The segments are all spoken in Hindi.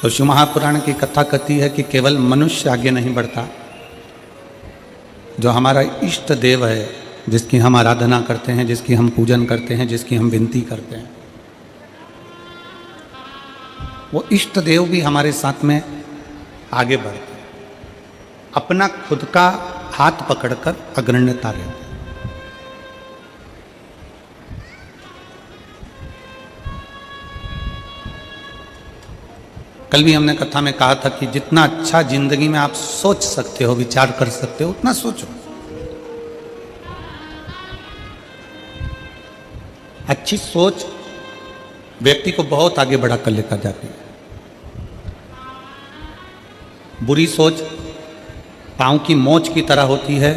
तो शिव महापुराण की कथा कहती है कि केवल मनुष्य आगे नहीं बढ़ता, जो हमारा इष्ट देव है, जिसकी हम आराधना करते हैं, जिसकी हम पूजन करते हैं, जिसकी हम विनती करते हैं, वो इष्ट देव भी हमारे साथ में आगे बढ़ते हैं, अपना खुद का हाथ पकड़कर अग्रण्यता रहते हैं। कल भी हमने कथा में कहा था कि जितना अच्छा जिंदगी में आप सोच सकते हो, विचार कर सकते हो, उतना सोचो। अच्छी सोच व्यक्ति को बहुत आगे बढ़ा कर लेकर जाती है। बुरी सोच पांव की मोच की तरह होती है।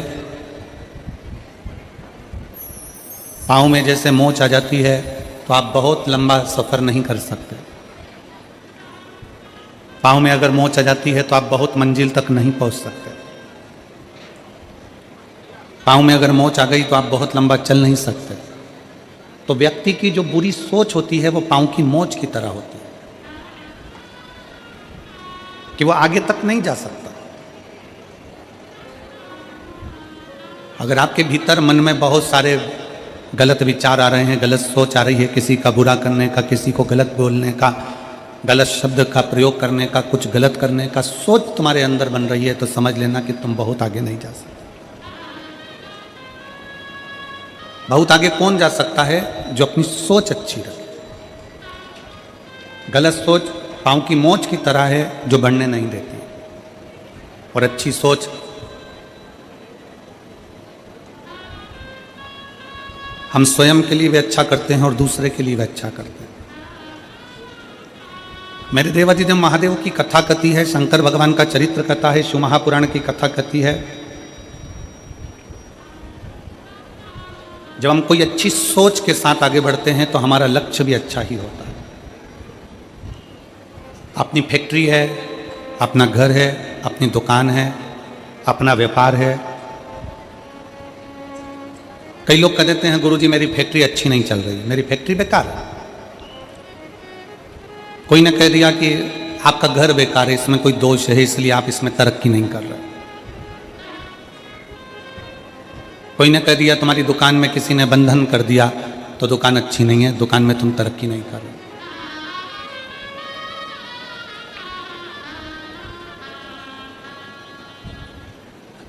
पांव में जैसे मोच आ जाती है तो आप बहुत लंबा सफर नहीं कर सकते। पांव में अगर मोच आ जाती है तो आप बहुत मंजिल तक नहीं पहुंच सकते। पांव में अगर मोच आ गई तो आप बहुत लंबा चल नहीं सकते। तो व्यक्ति की जो बुरी सोच होती है वो पांव की मोच की तरह होती है कि वो आगे तक नहीं जा सकता। अगर आपके भीतर मन में बहुत सारे गलत विचार आ रहे हैं, गलत सोच आ रही है, किसी का बुरा करने का, किसी को गलत बोलने का, गलत शब्द का प्रयोग करने का, कुछ गलत करने का सोच तुम्हारे अंदर बन रही है, तो समझ लेना कि तुम बहुत आगे नहीं जा सकते। बहुत आगे कौन जा सकता है? जो अपनी सोच अच्छी रखे। गलत सोच पांव की मोच की तरह है जो बढ़ने नहीं देती, और अच्छी सोच हम स्वयं के लिए भी अच्छा करते हैं और दूसरे के लिए भी अच्छा करते हैं। मेरे देवाधिदेव महादेव की कथा कथी है, शंकर भगवान का चरित्र कथा है, शिव महापुराण की कथा कथी है। जब हम कोई अच्छी सोच के साथ आगे बढ़ते हैं तो हमारा लक्ष्य भी अच्छा ही होता है। अपनी फैक्ट्री है, अपना घर है, अपनी दुकान है, अपना व्यापार है। कई लोग कह देते हैं गुरुजी मेरी फैक्ट्री अच्छी नहीं चल रही, मेरी फैक्ट्री बेकार है। कोई ने कह दिया कि आपका घर बेकार है, इसमें कोई दोष है, इसलिए आप इसमें तरक्की नहीं कर रहे। कोई ने कह दिया तुम्हारी दुकान में किसी ने बंधन कर दिया तो दुकान अच्छी नहीं है, दुकान में तुम तरक्की नहीं कर रहे।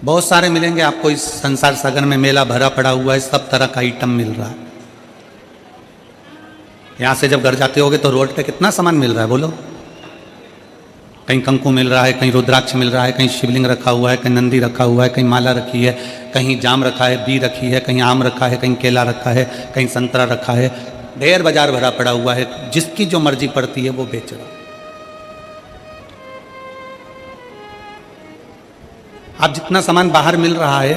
बहुत सारे मिलेंगे आपको इस संसार सागर में, मेला भरा पड़ा हुआ है, सब तरह का आइटम मिल रहा है। यहाँ से जब घर जाते होगे तो रोड पे कितना सामान मिल रहा है बोलो। कहीं कंकु मिल रहा है, कहीं रुद्राक्ष मिल रहा है, कहीं शिवलिंग रखा हुआ है, कहीं नंदी रखा हुआ है, कहीं माला रखी है, कहीं जाम रखा है, बी रखी है, कहीं आम रखा है, कहीं केला रखा है, कहीं संतरा रखा है। ढेर बाजार भरा पड़ा हुआ है, जिसकी जो मर्जी पड़ती है वो बेच रहा। आप जितना सामान बाहर मिल रहा है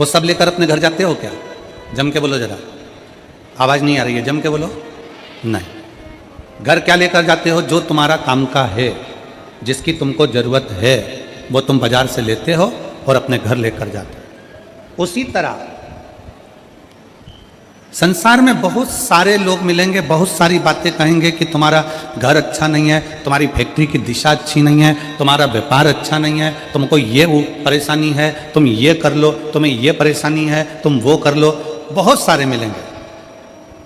वो सब लेकर अपने घर जाते हो क्या? जम के बोलो जरा, आवाज नहीं आ रही है, जम के बोलो। नहीं। घर क्या लेकर जाते हो? जो तुम्हारा काम का है, जिसकी तुमको जरूरत है, वो तुम बाजार से लेते हो और अपने घर लेकर जाते हो। उसी तरह संसार में बहुत सारे लोग मिलेंगे, बहुत सारी बातें कहेंगे कि तुम्हारा घर अच्छा नहीं है, तुम्हारी फैक्ट्री की दिशा अच्छी नहीं है, तुम्हारा व्यापार अच्छा नहीं है, तुमको ये परेशानी है, तुम ये कर लो, तुम्हें ये परेशानी है, तुम वो कर लो। बहुत सारे मिलेंगे।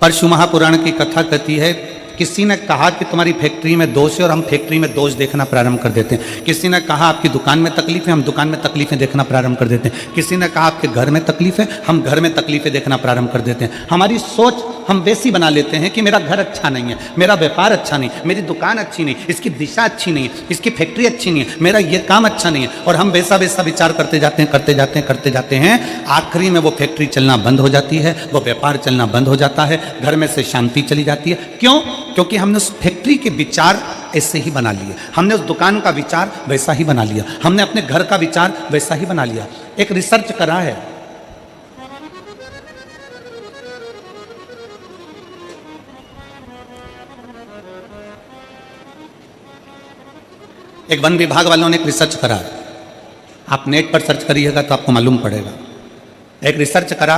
पर शिव महापुराण की कथा कहती है, किसी ने कहा कि तुम्हारी फैक्ट्री में दोष है और हम फैक्ट्री में दोष देखना प्रारंभ कर देते हैं। किसी ने कहा आपकी दुकान में तकलीफ है, हम दुकान में तकलीफें देखना प्रारंभ कर देते हैं। किसी ने कहा आपके घर में तकलीफ है, हम घर में तकलीफें देखना प्रारंभ कर देते हैं। हमारी सोच हम वैसी बना लेते हैं कि मेरा घर अच्छा नहीं है, मेरा व्यापार अच्छा नहीं, मेरी दुकान अच्छी नहीं, इसकी दिशा अच्छी नहीं है, इसकी फैक्ट्री अच्छी नहीं है, मेरा ये काम अच्छा नहीं है, और हम वैसा वैसा विचार करते जाते हैं, करते जाते हैं, करते जाते हैं। आखिरी में वो फैक्ट्री चलना बंद हो जाती है, वो व्यापार चलना बंद हो जाता है, घर में से शांति चली जाती है। क्यों? क्योंकि हमने उस फैक्ट्री के विचार ऐसे ही बना लिए, हमने उस दुकान का विचार वैसा ही बना लिया, हमने अपने घर का विचार वैसा ही बना लिया। एक रिसर्च करा है, एक वन विभाग वालों ने एक रिसर्च करा, आप नेट पर सर्च करिएगा तो आपको मालूम पड़ेगा। एक रिसर्च करा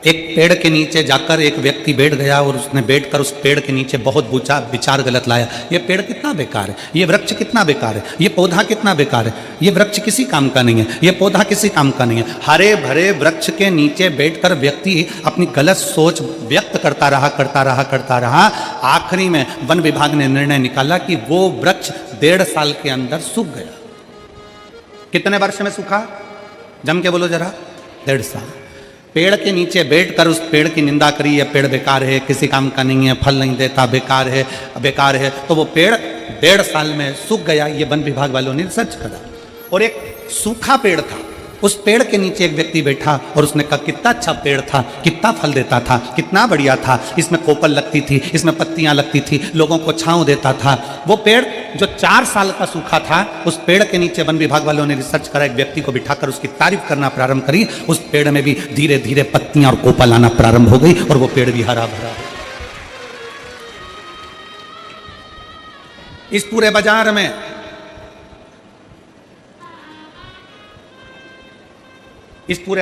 एक पेड़ के नीचे जाकर एक व्यक्ति बैठ गया और उसने बैठकर उस पेड़ के नीचे बहुत विचार गलत लाया। ये पेड़ कितना बेकार है, ये वृक्ष कितना बेकार है, ये पौधा कितना बेकार है, ये वृक्ष किसी काम का नहीं है, ये पौधा किसी काम का नहीं है। हरे भरे वृक्ष के नीचे बैठकर व्यक्ति अपनी गलत सोच व्यक्त करता रहा। आखिरी में वन विभाग ने निर्णय निकाला कि वो वृक्ष 1.5 साल के अंदर सूख गया। कितने वर्ष में सूखा? जम के बोलो जरा। 1.5 साल। पेड़ के नीचे बैठकर उस पेड़ की निंदा करी, ये पेड़ बेकार है, किसी काम का नहीं है, फल नहीं देता, बेकार है। तो वो पेड़ 1.5 साल में सूख गया। ये वन विभाग वालों ने रिसर्च करा। और एक सूखा पेड़ था, उस पेड़ के नीचे एक व्यक्ति बैठा और उसने कहा कितना अच्छा पेड़ था, कितना फल देता था, कितना बढ़िया था, इसमें कोपल लगती थी, इसमें पत्तियां लगती थी, लोगों को छांव देता था। वो पेड़ जो 4 साल का सूखा था, उस पेड़ के नीचे वन विभाग वालों ने रिसर्च करा, एक व्यक्ति को बिठाकर उसकी तारीफ करना प्रारंभ करी। उस पेड़ में भी धीरे धीरे पत्तियां और कोपल आना प्रारंभ हो गई और वो पेड़ भी हरा भरा हो। इस पूरे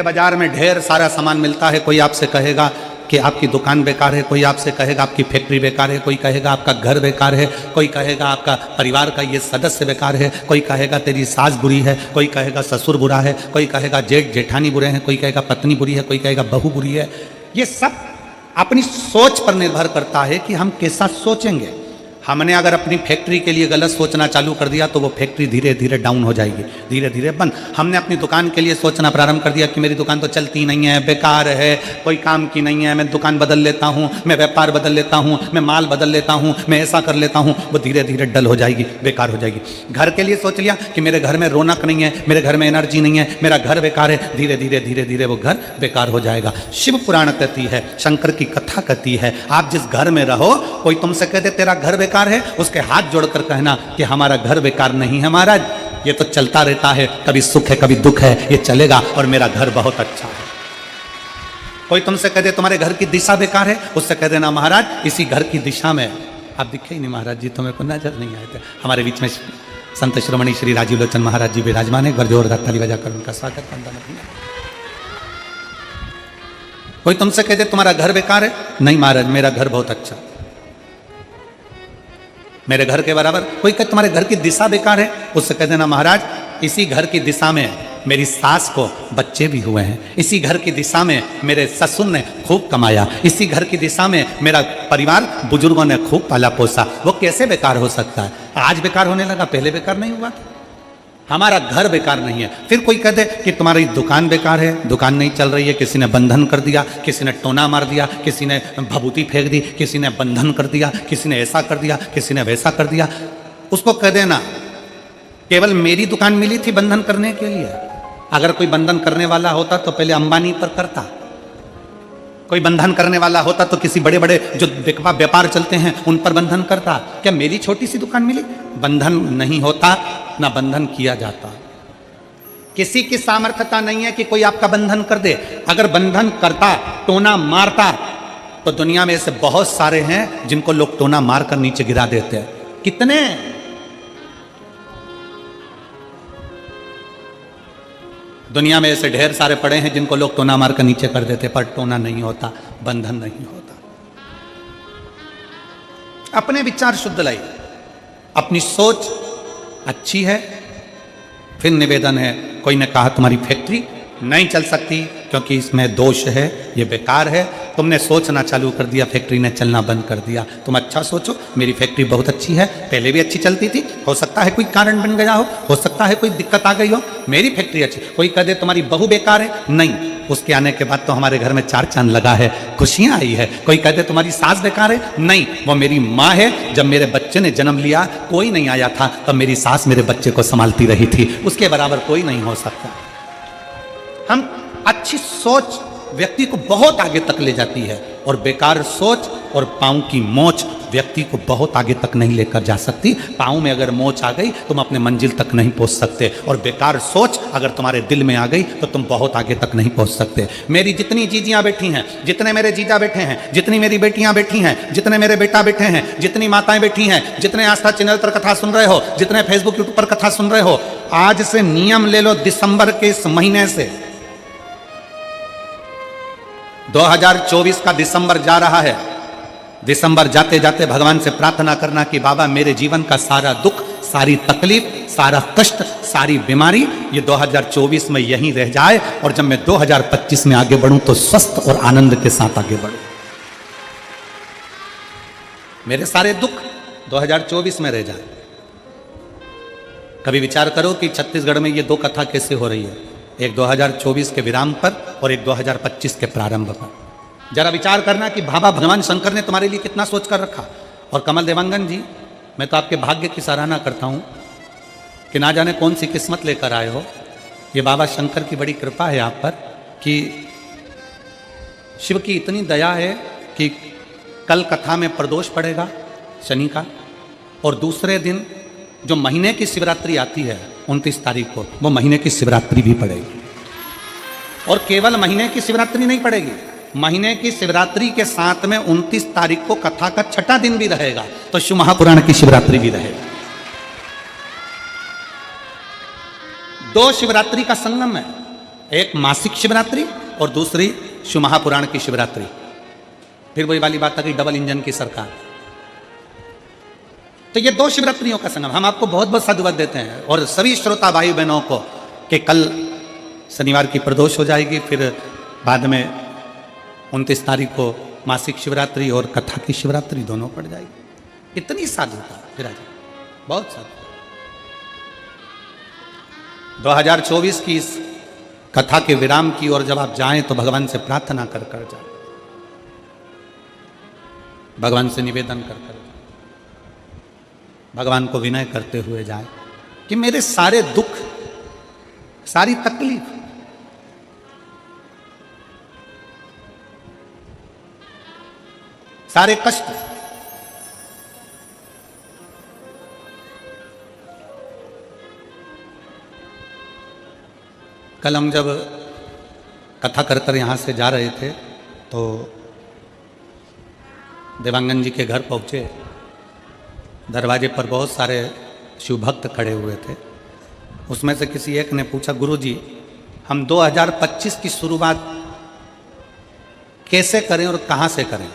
बाजार में ढेर सारा सामान मिलता है। कोई आपसे कहेगा कि आपकी दुकान बेकार है, कोई आपसे कहेगा आपकी फैक्ट्री बेकार है, कोई कहेगा आपका घर बेकार है, कोई कहेगा आपका परिवार का ये सदस्य बेकार है, कोई कहेगा तेरी सास बुरी है, कोई कहेगा ससुर बुरा है, कोई कहेगा जेठ जेठानी बुरे हैं, कोई कहेगा पत्नी बुरी है, कोई कहेगा बहू बुरी है। ये सब अपनी सोच पर निर्भर करता है कि हम कैसा सोचेंगे। हमने अगर अपनी फैक्ट्री के लिए गलत सोचना चालू कर दिया तो वो फैक्ट्री धीरे धीरे डाउन हो जाएगी, धीरे धीरे बंद। हमने अपनी दुकान के लिए सोचना प्रारंभ कर दिया कि मेरी दुकान तो चलती नहीं है, बेकार है, कोई काम की नहीं है, मैं दुकान बदल लेता हूँ, मैं व्यापार बदल लेता हूँ, मैं माल बदल लेता हूँ, मैं ऐसा कर लेता हूँ, वो धीरे धीरे डल हो जाएगी, बेकार हो जाएगी। घर के लिए सोच लिया कि मेरे घर में रौनक नहीं है, मेरे घर में एनर्जी नहीं है, मेरा घर बेकार है, धीरे धीरे धीरे धीरे वो घर बेकार हो जाएगा। शिव पुराण कहती है, शंकर की कथा कहती है, आप जिस घर में रहो, कोई तुमसे कह दे तेरा घर बेकार है, उसके हाथ जोड़कर कहना कि हमारा घर बेकार नहीं है महाराज, ये तो चलता रहता है, कभी सुख है कभी दुख है, ये चलेगा और मेरा घर बहुत अच्छा है। कोई तुमसे कह दे तुम्हारे घर की दिशा बेकार है, उससे कह देना महाराज इसी घर की दिशा में आप दिखे ही नहीं महाराज जी, तुम्हें को नजर नहीं आए थे। हमारे बीच में संत श्रोमणी श्री राजीव लोचन महाराज जी विराजमान है, जोरदार ताली बजाकर उनका स्वागत करना। कोई तुमसे कह दे तुम्हारा घर बेकार है, नहीं महाराज मेरा घर बहुत अच्छा, मेरे घर के बराबर। कोई कहे तुम्हारे घर की दिशा बेकार है, उससे कह देना महाराज इसी घर की दिशा में मेरी सास को बच्चे भी हुए हैं, इसी घर की दिशा में मेरे ससुर ने खूब कमाया, इसी घर की दिशा में मेरा परिवार बुजुर्गों ने खूब पाला पोसा। वो कैसे बेकार हो सकता है? आज बेकार होने लगा, पहले बेकार नहीं हुआ। हमारा घर बेकार नहीं है। फिर कोई कह दे कि तुम्हारी दुकान बेकार है, दुकान नहीं चल रही है, किसी ने बंधन कर दिया, किसी ने टोना मार दिया, किसी ने भभूति फेंक दी, किसी ने बंधन कर दिया, किसी ने ऐसा कर दिया, किसी ने वैसा कर दिया। उसको कह देना केवल मेरी दुकान मिली थी बंधन करने के लिए। अगर कोई बंधन करने वाला होता तो पहले अंबानी पर करता, कोई बंधन करने वाला होता तो किसी बड़े बड़े जो व्यापार चलते हैं उन पर बंधन करता। क्या मेरी छोटी सी दुकान मिली? बंधन नहीं होता, ना बंधन किया जाता। किसी की सामर्थ्यता नहीं है कि कोई आपका बंधन कर दे। अगर बंधन करता, टोना मारता, तो दुनिया में ऐसे बहुत सारे हैं जिनको लोग टोना मारकर नीचे गिरा देते हैं। कितने? दुनिया में ऐसे ढेर सारे पड़े हैं जिनको लोग टोना मारकर नीचे कर देते, पर टोना नहीं होता, बंधन नहीं होता। अपने विचार शुद्ध लाइए, अपनी सोच अच्छी है। फिर निवेदन है, कोई ने कहा तुम्हारी फैक्ट्री नहीं चल सकती क्योंकि इसमें दोष है, ये बेकार है। तुमने सोचना चालू कर दिया, फैक्ट्री ने चलना बंद कर दिया। तुम अच्छा सोचो, मेरी फैक्ट्री बहुत अच्छी है, पहले भी अच्छी चलती थी, हो सकता है कोई कारण बन गया हो सकता है कोई दिक्कत आ गई हो, मेरी फैक्ट्री अच्छी। कोई कह दे तुम्हारी बहू बेकार है, नहीं, उसके आने के बाद तो हमारे घर में 4 चांद लगा है, खुशियां आई है। कोई कह दे तुम्हारी सास बेकार है, नहीं, वो मेरी माँ है। जब मेरे बच्चे ने जन्म लिया कोई नहीं आया था, तब मेरी सास मेरे बच्चे को संभालती रही थी, उसके बराबर कोई नहीं हो सकता। हम अच्छी सोच व्यक्ति को बहुत आगे तक ले जाती है और बेकार सोच और पाँव की मोच व्यक्ति को बहुत आगे तक नहीं लेकर जा सकती। पाँव में अगर मोच आ गई तुम अपने मंजिल तक नहीं पहुंच सकते, और बेकार सोच अगर तुम्हारे दिल में आ गई तो तुम बहुत आगे तक नहीं पहुंच सकते। मेरी जितनी जीजियाँ बैठी हैं, जितने मेरे जीजा बैठे हैं, जितनी मेरी बेटियां बैठी हैं, जितने मेरे बेटा बैठे हैं, जितनी माताएं बैठी हैं, जितने आस्था चैनल पर कथा सुन रहे हो, जितने फेसबुक यूट्यूब पर कथा सुन रहे हो, आज से नियम ले लो, दिसंबर के इस महीने से 2024 का दिसंबर जा रहा है। दिसंबर जाते जाते भगवान से प्रार्थना करना कि बाबा मेरे जीवन का सारा दुख, सारी तकलीफ, सारा कष्ट, सारी बीमारी ये 2024 में यहीं रह जाए और जब मैं 2025 में आगे बढ़ूं तो स्वस्थ और आनंद के साथ आगे बढ़ूं। मेरे सारे दुख 2024 में रह जाए। कभी विचार करो कि छत्तीसगढ़ में ये दो कथा कैसे हो रही है, एक 2024 के विराम पर और एक 2025 के प्रारंभ पर। जरा विचार करना कि बाबा भगवान शंकर ने तुम्हारे लिए कितना सोच कर रखा। और कमल देवांगन जी, मैं तो आपके भाग्य की सराहना करता हूं कि ना जाने कौन सी किस्मत लेकर आए हो। ये बाबा शंकर की बड़ी कृपा है आप पर कि शिव की इतनी दया है कि कल कथा में प्रदोष पड़ेगा शनि का, और दूसरे दिन जो महीने की शिवरात्रि आती है 29 तारीख को, वो महीने की शिवरात्रि भी पड़ेगी। और केवल महीने की शिवरात्रि नहीं पड़ेगी, महीने की शिवरात्रि के साथ में 29 तारीख को कथा का छठा दिन भी रहेगा, तो शिव महापुराण की शिवरात्रि भी रहेगा। दो शिवरात्रि का संगम है, एक मासिक शिवरात्रि और दूसरी शिव महापुराण की शिवरात्रि। फिर वही वाली बात आ गई, डबल इंजन की सरकार। तो ये दो शिवरात्रियों का संगम। हम आपको बहुत बहुत साधुवाद देते हैं और सभी श्रोता भाई बहनों को कि कल शनिवार की प्रदोष हो जाएगी, फिर बाद में 29 तारीख को मासिक शिवरात्रि और कथा की शिवरात्रि दोनों पड़ जाएगी। इतनी साधुता विराज, बहुत साधु। 2024 की इस कथा के विराम की ओर जब आप जाएं तो भगवान से प्रार्थना कर कर जाए, भगवान से निवेदन कर कर, भगवान को विनय करते हुए जाए कि मेरे सारे दुख, सारी तकलीफ, सारे कष्ट कल हम जब कथा कर कर यहां से जा रहे थे तो देवांगन जी के घर पहुंचे। दरवाजे पर बहुत सारे शिव भक्त खड़े हुए थे। उसमें से किसी एक ने पूछा, गुरुजी हम 2025 की शुरुआत कैसे करें और कहां से करें?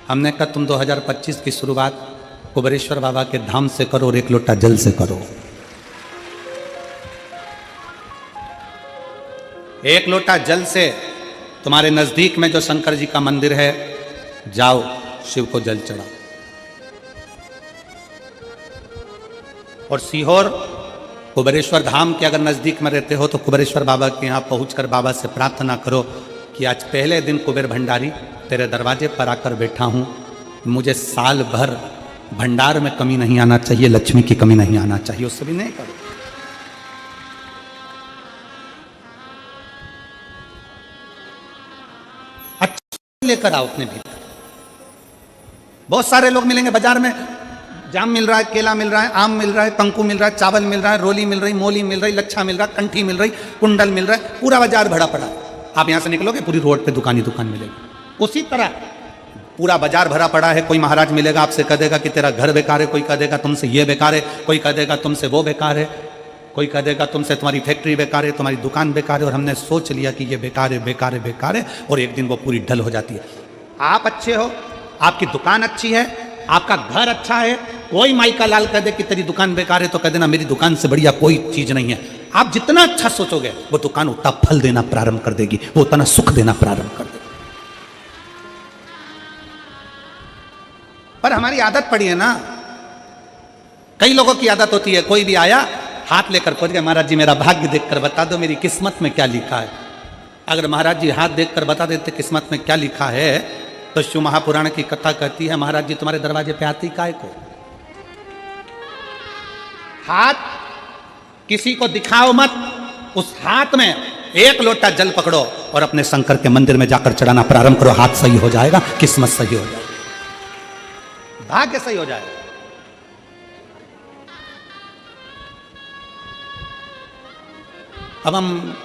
हमने कहा तुम 2025 की शुरुआत कुबेरेश्वर बाबा के धाम से करो और एक लोटा जल से करो। एक लोटा जल से तुम्हारे नजदीक में जो शंकर जी का मंदिर है, जाओ शिव को जल चढ़ाओ। और सीहोर कुबेरेश्वर धाम के अगर नजदीक में रहते हो तो कुबेरेश्वर बाबा के यहाँ पहुंचकर बाबा से प्रार्थना करो कि आज पहले दिन कुबेर भंडारी तेरे दरवाजे पर आकर बैठा हूं, मुझे साल भर भंडार में कमी नहीं आना चाहिए, लक्ष्मी की कमी नहीं आना चाहिए। उससे भी नहीं करो। अच्छा लेकर आओ अपने भीतर। बहुत सारे लोग मिलेंगे बाजार में, जाम मिल रहा है, केला मिल रहा है, आम मिल रहा है, कंकु मिल रहा है, चावल मिल रहा है, रोली मिल रही, मोली मिल रही, लच्छा मिल रहा है, कंठी मिल रही, कुंडल मिल रहा है, पूरा बाजार भरा पड़ा। आप यहां से निकलोगे पूरी रोड पे दुकान ही दुकान मिलेगी। उसी तरह पूरा बाजार भरा पड़ा है। कोई महाराज मिलेगा आपसे कह देगा कि तेरा घर बेकार है, कोई कह देगा तुमसे ये बेकार है, कोई कह देगा तुमसे वो बेकार है, कोई कह देगा तुमसे तुम्हारी फैक्ट्री बेकार है, तुम्हारी दुकान बेकार है। और हमने सोच लिया कि ये बेकार है, बेकार है, बेकार है, और एक दिन वो पूरी ढल हो जाती है। आप अच्छे हो, आपकी दुकान अच्छी है, आपका घर अच्छा है, कोई माई का लाल कह दे कि तेरी दुकान बेकार है तो कह देना मेरी दुकान से बढ़िया कोई चीज नहीं है। आप जितना अच्छा सोचोगे वो दुकान उतना फल देना प्रारंभ कर देगी, वो उतना सुख देना प्रारंभ कर देगी। पर हमारी आदत पड़ी है ना, कई लोगों की आदत होती है, कोई भी आया हाथ लेकर पहुंच गया, महाराज जी मेरा भाग्य देखकर बता दो मेरी किस्मत में क्या लिखा है। अगर महाराज जी हाथ देखकर बता देते किस्मत में क्या लिखा है तो शिव महापुराण की कथा कहती है महाराज जी तुम्हारे दरवाजे पे आती काय को। हाथ किसी को दिखाओ मत, उस हाथ में एक लोटा जल पकड़ो और अपने शंकर के मंदिर में जाकर चढ़ाना प्रारंभ करो। हाथ सही हो जाएगा, किस्मत सही हो जाएगी, भाग्य सही हो जाएगा। अब हम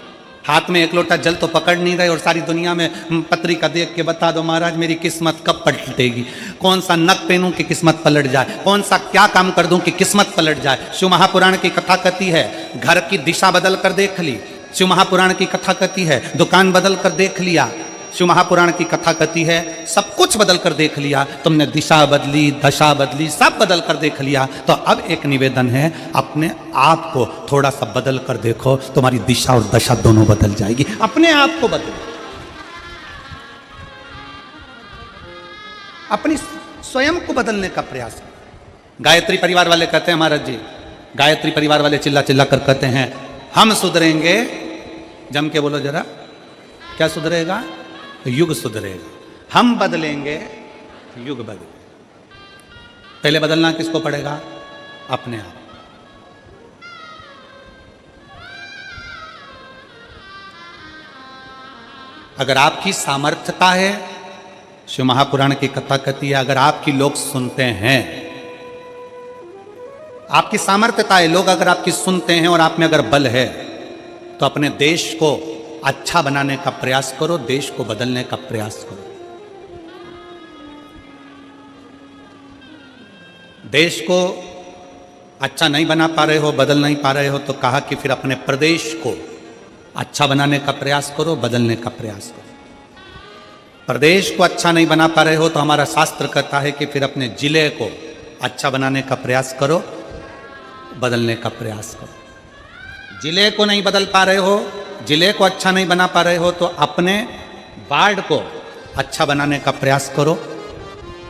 हाथ में एक लोटा जल तो पकड़ नहीं रहे और सारी दुनिया में पत्रिका देख के बता दो महाराज मेरी किस्मत कब पलटेगी, कौन सा नक पहनूं कि किस्मत पलट जाए, कौन सा क्या काम कर दूं कि किस्मत पलट जाए। शिव महापुराण की कथा कहती है घर की दिशा बदल कर देख ली, शिव महापुराण की कथा कहती है दुकान बदल कर देख लिया, शिव महापुराण की कथा कहती है सब कुछ बदल कर देख लिया, तुमने दिशा बदली, दशा बदली, सब बदल कर देख लिया। तो अब एक निवेदन है, अपने आप को थोड़ा सा बदल कर देखो, तुम्हारी दिशा और दशा दोनों बदल जाएगी। अपने आप को बदलो, अपनी स्वयं को बदलने का प्रयास। गायत्री परिवार वाले कहते हैं, महाराज जी गायत्री परिवार वाले चिल्ला चिल्ला कर कहते हैं हम सुधरेंगे, जम के बोलो जरा, क्या सुधरेगा? युग सुधरेगा। हम बदलेंगे, युग बदलेगा। पहले बदलना किसको पड़ेगा? अपने आप। अगर आपकी सामर्थ्यता है, शिव महापुराण की कथा कहती है अगर आपकी लोग सुनते हैं, आपकी सामर्थ्यता है, लोग अगर आपकी सुनते हैं और आप में अगर बल है, तो अपने देश को अच्छा बनाने का प्रयास करो, देश को बदलने का प्रयास करो। देश को अच्छा नहीं बना पा रहे हो, बदल नहीं पा रहे हो, तो कहा कि फिर अपने प्रदेश को अच्छा बनाने का प्रयास करो, बदलने का प्रयास करो। प्रदेश को अच्छा नहीं बना पा रहे हो तो हमारा शास्त्र कहता है कि फिर अपने जिले को अच्छा बनाने का प्रयास करो, बदलने का प्रयास करो। जिले को नहीं बदल पा रहे हो, जिले को अच्छा नहीं बना पा रहे हो, तो अपने वार्ड को अच्छा बनाने का प्रयास करो,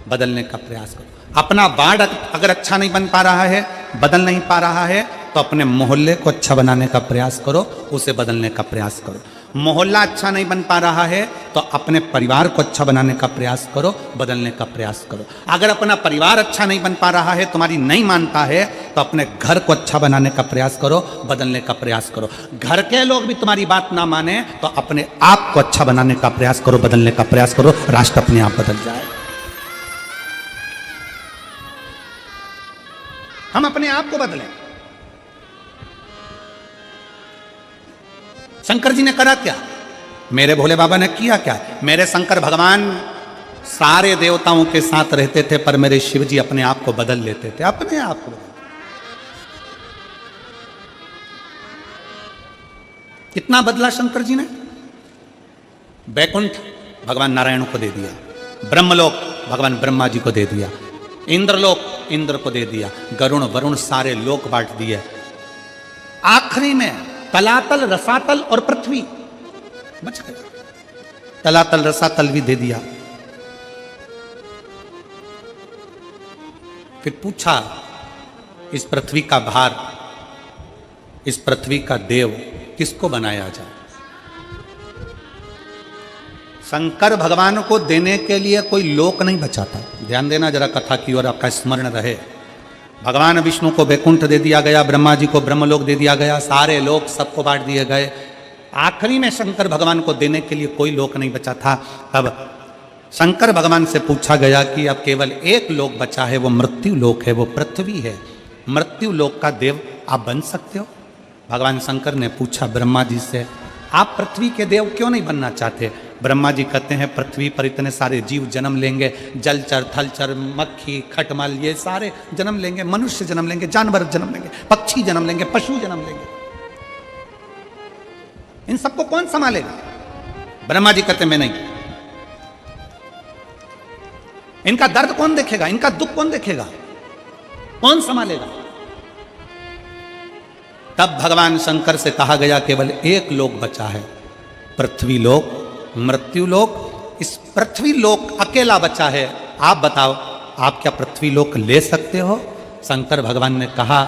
बदलने का प्रयास करो। अपना वार्ड अगर अच्छा नहीं बन पा रहा है, बदल नहीं पा रहा है, तो अपने मोहल्ले को अच्छा बनाने का प्रयास करो, उसे बदलने का प्रयास करो। मोहल्ला अच्छा नहीं बन पा रहा है तो अपने परिवार को अच्छा बनाने का प्रयास करो, बदलने का प्रयास करो। अगर अपना परिवार अच्छा नहीं बन पा रहा है, तुम्हारी नहीं मानता है, तो अपने घर को अच्छा बनाने का प्रयास करो, बदलने का प्रयास करो। घर के लोग भी तुम्हारी बात ना माने तो अपने आप को अच्छा बनाने का प्रयास करो, बदलने का प्रयास करो, राष्ट्र अपने आप बदल जाए। हम अपने आप को बदलें। शंकर जी ने करा क्या? मेरे भोले बाबा ने किया क्या? मेरे शंकर भगवान सारे देवताओं के साथ रहते थे, पर मेरे शिव जी अपने आप को बदल लेते थे, अपने आप को। कितना बदला शंकर जी ने? बैकुंठ भगवान नारायण को दे दिया, ब्रह्मलोक भगवान ब्रह्मा जी को दे दिया, इंद्रलोक इंद्र को दे दिया, गरुण वरुण सारे लोक बांट दिए। आखिरी में तलातल, रसातल और पृथ्वी बच गए। तलातल रसातल भी दे दिया। फिर पूछा इस पृथ्वी का भार, इस पृथ्वी का देव किसको बनाया जाए? शंकर भगवान को देने के लिए कोई लोक नहीं बचाता। ध्यान देना जरा कथा की ओर, आपका स्मरण रहे। भगवान विष्णु को वैकुंठ दे दिया गया, ब्रह्मा जी को ब्रह्मलोक दे दिया गया, सारे लोक सबको बांट दिए गए। आखिरी में शंकर भगवान को देने के लिए कोई लोक नहीं बचा था। अब शंकर भगवान से पूछा गया कि अब केवल एक लोक बचा है, वो मृत्यु लोक है, वो पृथ्वी है। मृत्यु लोक का देव आप बन सकते हो? भगवान शंकर ने पूछा ब्रह्मा जी से, आप पृथ्वी के देव क्यों नहीं बनना चाहते? ब्रह्मा जी कहते हैं पृथ्वी पर इतने सारे जीव जन्म लेंगे, जलचर, थलचर, मक्खी, खटमल, ये सारे जन्म लेंगे, मनुष्य जन्म लेंगे, जानवर जन्म लेंगे, पक्षी जन्म लेंगे, पशु जन्म लेंगे, इन सबको कौन संभालेगा? ब्रह्मा जी कहते मैं नहीं। इनका दर्द कौन देखेगा? इनका दुख कौन देखेगा? कौन संभालेगा? तब भगवान शंकर से कहा गया केवल एक लोक बचा है, पृथ्वी लोक, मृत्यु लोक। इस पृथ्वी लोक अकेला बचा है। आप बताओ, आप क्या पृथ्वी लोक ले सकते हो? शंकर भगवान ने कहा,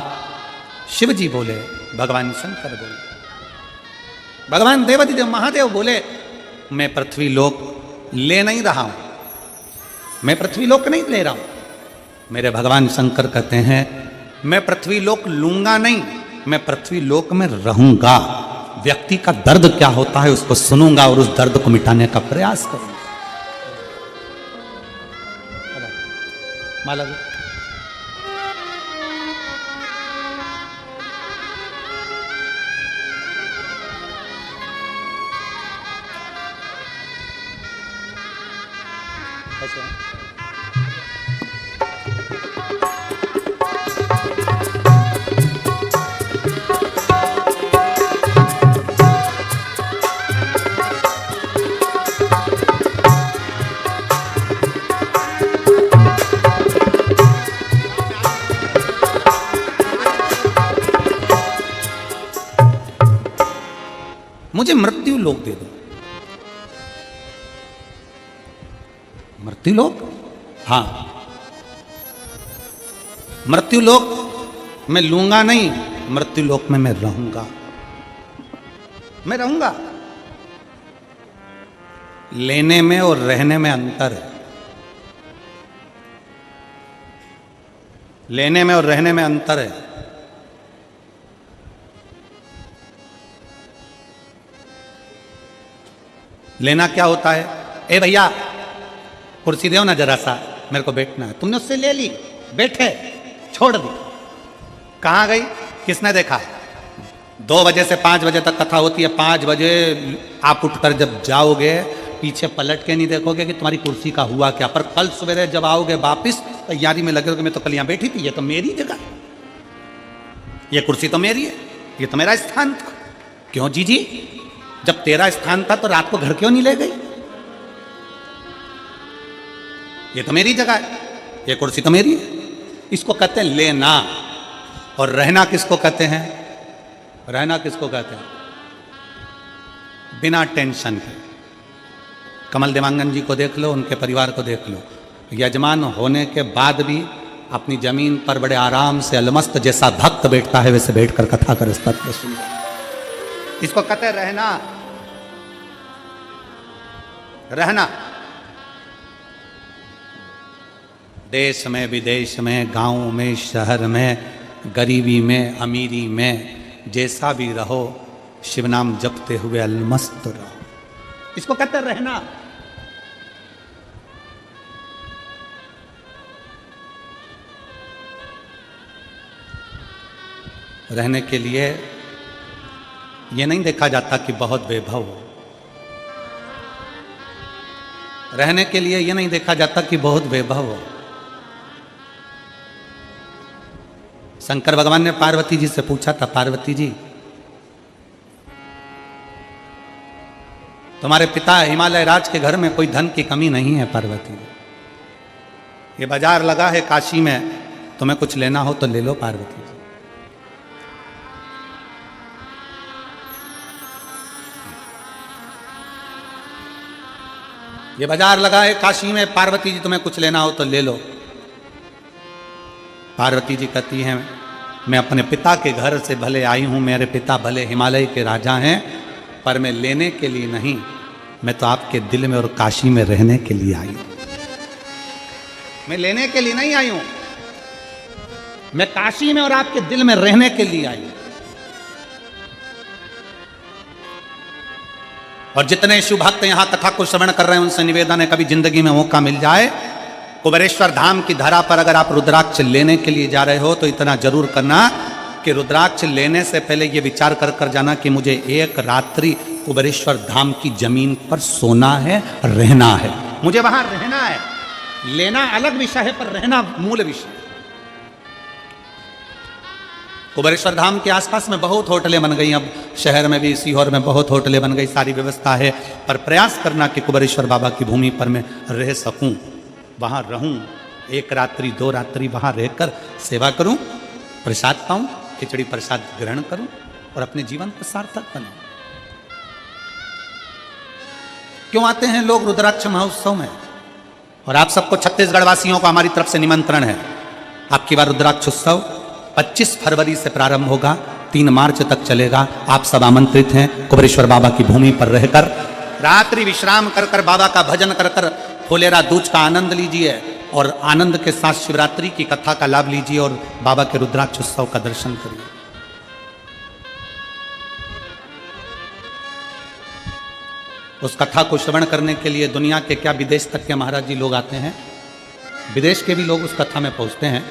शिव जी बोले, भगवान शंकर बोले, भगवान देवाधिदेव महादेव बोले, मैं पृथ्वी लोक ले नहीं रहा हूं, मैं पृथ्वी लोक नहीं ले रहा हूं। मेरे भगवान शंकर कहते हैं मैं पृथ्वी लोक लूंगा नहीं, मैं पृथ्वी लोक में रहूंगा। व्यक्ति का दर्द क्या होता है उसको सुनूंगा और उस दर्द को मिटाने का प्रयास करूंगा। माला मुझे मृत्यु लोक दे दो। मृत्यु लोक? हाँ, मृत्यु लोक मैं लूंगा नहीं, मृत्यु लोक में मैं रहूंगा, मैं रहूंगा। लेने में और रहने में अंतर है। लेने में और रहने में अंतर है। लेना क्या होता है? ए भैया कुर्सी दो ना जरा सा, मेरे को बैठना है। तुमने उससे ले ली, बैठे, छोड़ दी, कहां गई? किसने देखा? 2 बजे से 5 बजे तक कथा होती है। 5 बजे आप उठकर जब जाओगे, पीछे पलट के नहीं देखोगे कि तुम्हारी कुर्सी का हुआ क्या। पर कल सवेरे जब आओगे वापिस, तैयारी में लगे, मैं तो कल यहां बैठी थी, ये तो मेरी जगह, ये कुर्सी तो मेरी है, ये तो मेरा स्थान था। क्यों जीजी? जब तेरा स्थान था तो रात को घर क्यों नहीं ले गई? ये तो मेरी जगह है, ये कुर्सी तो मेरी है। इसको कहते हैं लेना। और रहना किसको कहते हैं? रहना किसको कहते हैं? बिना टेंशन के। कमल देवांगन जी को देख लो, उनके परिवार को देख लो, यजमान होने के बाद भी अपनी जमीन पर बड़े आराम से अलमस्त जैसा भक्त बैठता है, वैसे बैठकर कथा कर तत्व सुन। इसको कहते हैं रहना। रहना देश में, विदेश में, गांव में, शहर में, गरीबी में, अमीरी में, जैसा भी रहो, शिव नाम जपते हुए अलमस्त रहो। इसको कहते हैं रहना। रहने के लिए यह नहीं देखा जाता कि बहुत वैभव हो। रहने के लिए यह नहीं देखा जाता कि बहुत वैभव हो। शंकर भगवान ने पार्वती जी से पूछा था, पार्वती जी तुम्हारे पिता हिमालय राज के घर में कोई धन की कमी नहीं है पार्वती जी, ये बाजार लगा है काशी में, तुम्हें कुछ लेना हो तो ले लो पार्वती जी। ये बाजार लगा है काशी में, पार्वती जी तुम्हें कुछ लेना हो तो ले लो। पार्वती जी कहती हैं, मैं अपने पिता के घर से भले आई हूं, मेरे पिता भले हिमालय के राजा हैं, पर मैं लेने के लिए नहीं, मैं तो आपके दिल में और काशी में रहने के लिए आई हूं। मैं लेने के लिए नहीं आई हूं, मैं काशी में और आपके दिल में रहने के लिए आई हूं। और जितने शिव भक्त यहां कथा को श्रवण कर रहे हैं, उनसे निवेदन है, कभी जिंदगी में मौका मिल जाए, कुबेरेश्वर धाम की धरा पर अगर आप रुद्राक्ष लेने के लिए जा रहे हो तो इतना जरूर करना कि रुद्राक्ष लेने से पहले यह विचार कर जाना कि मुझे एक रात्रि कुबेरेश्वर धाम की जमीन पर सोना है, रहना है, मुझे वहां रहना है। लेना अलग विषय है, पर रहना मूल विषय। कुबेरेश्वर धाम के आसपास में बहुत होटलें बन गई, अब शहर में भी, सीहोर में बहुत होटलें बन गई, सारी व्यवस्था है, पर प्रयास करना कि कुबेरेश्वर बाबा की भूमि पर मैं रह सकूं, वहां रहूं, 1 रात्रि 2 रात्रि वहां रहकर सेवा करूं, प्रसाद पाऊं, खिचड़ी प्रसाद ग्रहण करूं और अपने जीवन को सार्थक बनाऊं। क्यों आते हैं लोग रुद्राक्ष महोत्सव में? और आप सबको छत्तीसगढ़ वासियों को हमारी तरफ से निमंत्रण है। आपकी बार रुद्राक्ष उत्सव 25 फरवरी से प्रारंभ होगा, 3 मार्च तक चलेगा। आप सब आमंत्रित हैं। कुबेरेश्वर बाबा की भूमि पर रहकर रात्रि विश्राम कर बाबा का भजन कर फुलेरा दूज का आनंद लीजिए और आनंद के साथ शिवरात्रि की कथा का लाभ लीजिए और बाबा के रुद्राक्ष उत्सव का दर्शन करिए। उस कथा को श्रवण करने के लिए दुनिया के क्या, विदेश तक के महाराज जी लोग आते हैं। विदेश के भी लोग उस कथा में पहुंचते हैं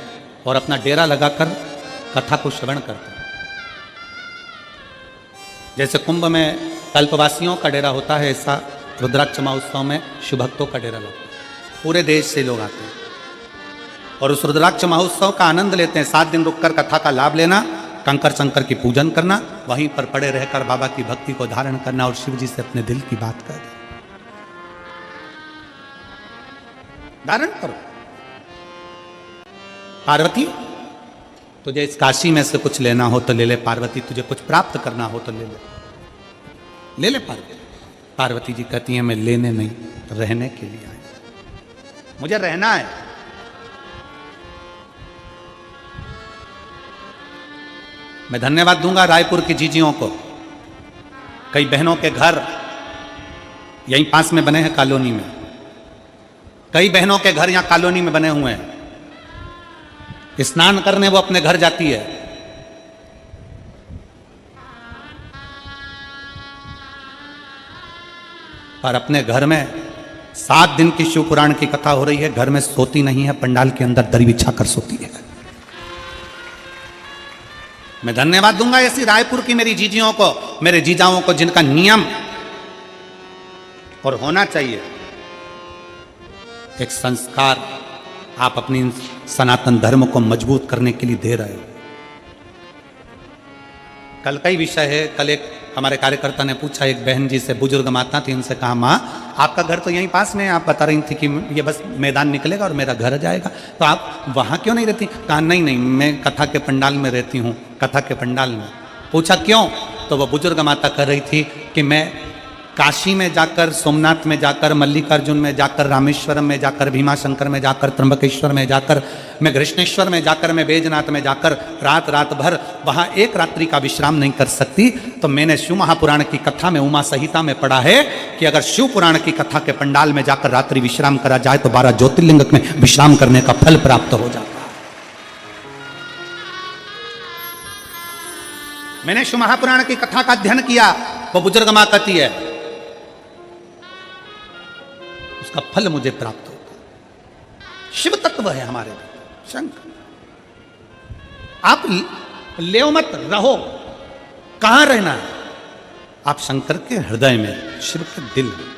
और अपना डेरा लगाकर कथा को श्रवण करते हैं। जैसे कुंभ में कल्पवासियों का डेरा होता है, ऐसा रुद्राक्ष महोत्सव में शिव भक्तों का डेरा लगता है। पूरे देश से लोग आते हैं और उस रुद्राक्ष महोत्सव का आनंद लेते हैं। 7 दिन रुककर कथा का लाभ लेना, कंकर शंकर की पूजन करना, वहीं पर पड़े रहकर बाबा की भक्ति को धारण करना और शिव जी से अपने दिल की बात कर धारण करो। पार्वती तुझे इस काशी में से कुछ लेना हो तो ले ले, पार्वती तुझे कुछ प्राप्त करना हो तो ले ले। ले ले पार्वती। पार्वती जी कहती हैं मैं लेने नहीं, रहने के लिए आई, मुझे रहना है। मैं धन्यवाद दूंगा रायपुर की जीजियों को। कई बहनों के घर यहीं पास में बने हैं कॉलोनी में, कई बहनों के घर यहां कॉलोनी में बने हुए हैं। स्नान करने वो अपने घर जाती है, और अपने घर में 7 दिन की शिव पुराण की कथा हो रही है, घर में सोती नहीं है, पंडाल के अंदर दरी बिछा कर सोती है। मैं धन्यवाद दूंगा ऐसी रायपुर की मेरी जीजियों को, मेरे जीजाओं को, जिनका नियम और होना चाहिए एक संस्कार आप अपनी सनातन धर्म को मजबूत करने के लिए दे रहे हो। कल का ही विषय है, कल एक हमारे कार्यकर्ता ने पूछा, एक बहन जी से, बुजुर्ग माता थी, उनसे कहा माँ आपका घर तो यहीं पास में है, आप बता रही थी कि ये बस मैदान निकलेगा और मेरा घर जाएगा, तो आप वहाँ क्यों नहीं रहती? कहा नहीं नहीं, मैं कथा के पंडाल में रहती हूँ, कथा के पंडाल में। पूछा क्यों? तो वह बुजुर्ग माता कह रही थी कि मैं काशी में जाकर, सोमनाथ में जाकर, मल्लिकार्जुन में जाकर, रामेश्वरम में जाकर, भीमाशंकर में जाकर, त्र्यंबकेश्वर में जाकर, मैं कृष्णेश्वर में जाकर, मैं बैजनाथ में जाकर रात भर वहाँ एक रात्रि का विश्राम नहीं कर सकती। तो मैंने शिव महापुराण की कथा में, उमा संहिता में पढ़ा है कि अगर शिव पुराण की कथा के पंडाल में जाकर रात्रि विश्राम करा जाए तो 12 ज्योतिर्लिंग में विश्राम करने का फल प्राप्त हो जाता है। मैंने शिव महापुराण की कथा का अध्ययन किया, वो बुजुर्ग मां कहती है उसका फल मुझे प्राप्त होता है। शिव तत्व है हमारे शंकर। आप ले मत रहो, कहां रहना है? आप शंकर के हृदय में, शिव के दिल में।